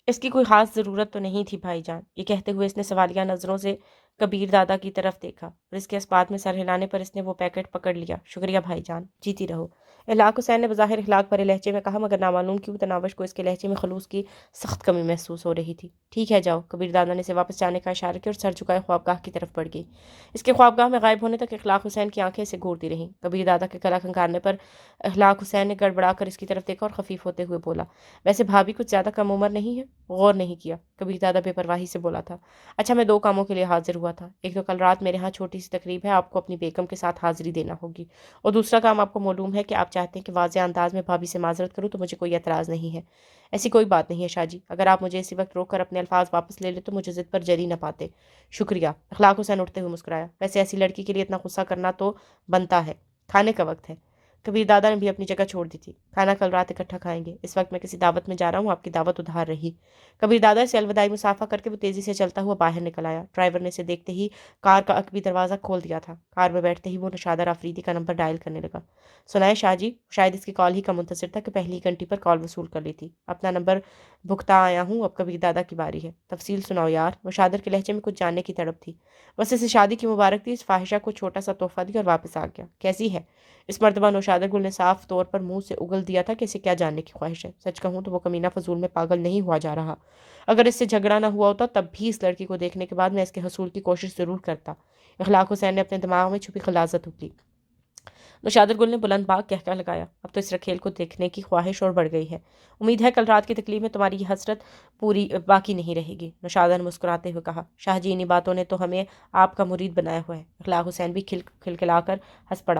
اس کی کوئی خاص ضرورت تو نہیں تھی بھائی جان، یہ کہتے ہوئے اس نے سوالیہ نظروں سے کبیر دادا کی طرف دیکھا اور اس کے اسبات میں سر ہلانے پر اس نے وہ پیکٹ پکڑ لیا۔ شکریہ بھائی جان، جیتی رہو، اخلاق حسین نے بظاہر اخلاق بھرے لہجے میں کہا، مگر نامعلوم کیوں تناوش کو اس کے لہجے میں خلوص کی سخت کمی محسوس ہو رہی تھی۔ ٹھیک ہے جاؤ، کبیر دادا نے اسے واپس جانے کا اشارہ کیا اور سر جھکائے خوابگاہ کی طرف بڑھ گئی۔ اس کے خوابگاہ میں غائب ہونے تک اخلاق حسین کی آنکھیں اسے گھورتی رہیں۔ کبیر دادا کے گلا کھنکارنے پر اخلاق حسین نے گڑبڑا کر اس کی طرف دیکھا اور خفیف ہوتے ہوئے بولا، ویسے بھابھی کچھ زیادہ کم عمر نہیں ہے؟ غور نہیں کیا، کبیر دادا بے پرواہی سے بولا تھا، اچھا میں 2 کاموں کے لیے حاضر ہوا تھا، ایک تو کل رات میرے ہاں چھوٹی سی تقریب ہے، آپ کو اپنی بیگم کے ساتھ حاضری دینا ہوگی، اور دوسرا کام آپ کو معلوم ہے کہ آپ چاہتے ہیں کہ واضح انداز میں بھابھی سے معذرت کروں، تو مجھے کوئی اعتراض نہیں ہے۔ ایسی کوئی بات نہیں ہے شاہ جی، اگر آپ مجھے اسی وقت روک کر اپنے الفاظ واپس لے لے تو مجھے ضد پر جری نہ پاتے۔ شکریہ، اخلاق حسین اٹھتے ہوئے مسکرایا، ویسے ایسی لڑکی کے لیے اتنا غصہ کرنا تو بنتا ہے، کھانے کا وقت ہے۔ کبیر دادا نے بھی اپنی جگہ چھوڑ دی تھی۔ کھانا کل رات اکٹھا کھائیں گے، اس وقت میں کسی دعوت میں جا رہا ہوں، آپ کی دعوت ادھار رہی۔ کبیر دادا سے الوداعی مسافہ کر کے وہ تیزی سے چلتا ہوا باہر نکل آیا۔ ڈرائیور نے اسے دیکھتے ہی کار کا عقبی دروازہ کھول دیا تھا۔ کار میں بیٹھتے ہی وہ نشادر آفریدی کا نمبر ڈائل کرنے لگا۔ سنائے شاہ جی، شاید اس کی کال ہی کا منتظر تھا کہ پہلی گھنٹی پر کال وصول کر لی تھی۔ اپنا نمبر بھگتا آیا ہوں، اب کبیر دادا کی باری ہے، تفصیل سناؤ یار۔ مشادر کے لہجے میں کچھ جاننے کی تڑپ تھی۔ بس اسے شادی کی مبارک دی، اس فاحشہ کو چھوٹا سا تحفہ دیا اور واپس آ گیا۔ کیسی ہے؟ اس مرتبہ نوشادر گل نے صاف طور پر منہ سے اگل دیا تھا کہ اسے کیا جاننے کی خواہش ہے۔ سچ کہوں تو وہ کمینہ فضول میں پاگل نہیں ہوا جا رہا۔ اگر اس سے جھگڑا نہ ہوا ہوتا تب بھی اس لڑکی کو دیکھنے کے بعد میں اس کے حصول کی کوشش ضرور کرتا۔ اخلاق حسین نے اپنے دماغ میں چھپی غلاظت اگلی۔ نوشادر گل نے بلند باغ کہکہ لگایا، اب تو اس رکھیل کو دیکھنے کی خواہش اور بڑھ گئی ہے۔ امید ہے کل رات کی تکلیف میں تمہاری یہ حسرت پوری باقی نہیں رہے گی۔ نوشادر نے مسکراتے ہوئے کہا، شاہ جی انہی باتوں نے تو ہمیں آپ کا مرید بنایا ہوا ہے۔ اخلاق حسین بھی کھلکھلا کر ہنس پڑا۔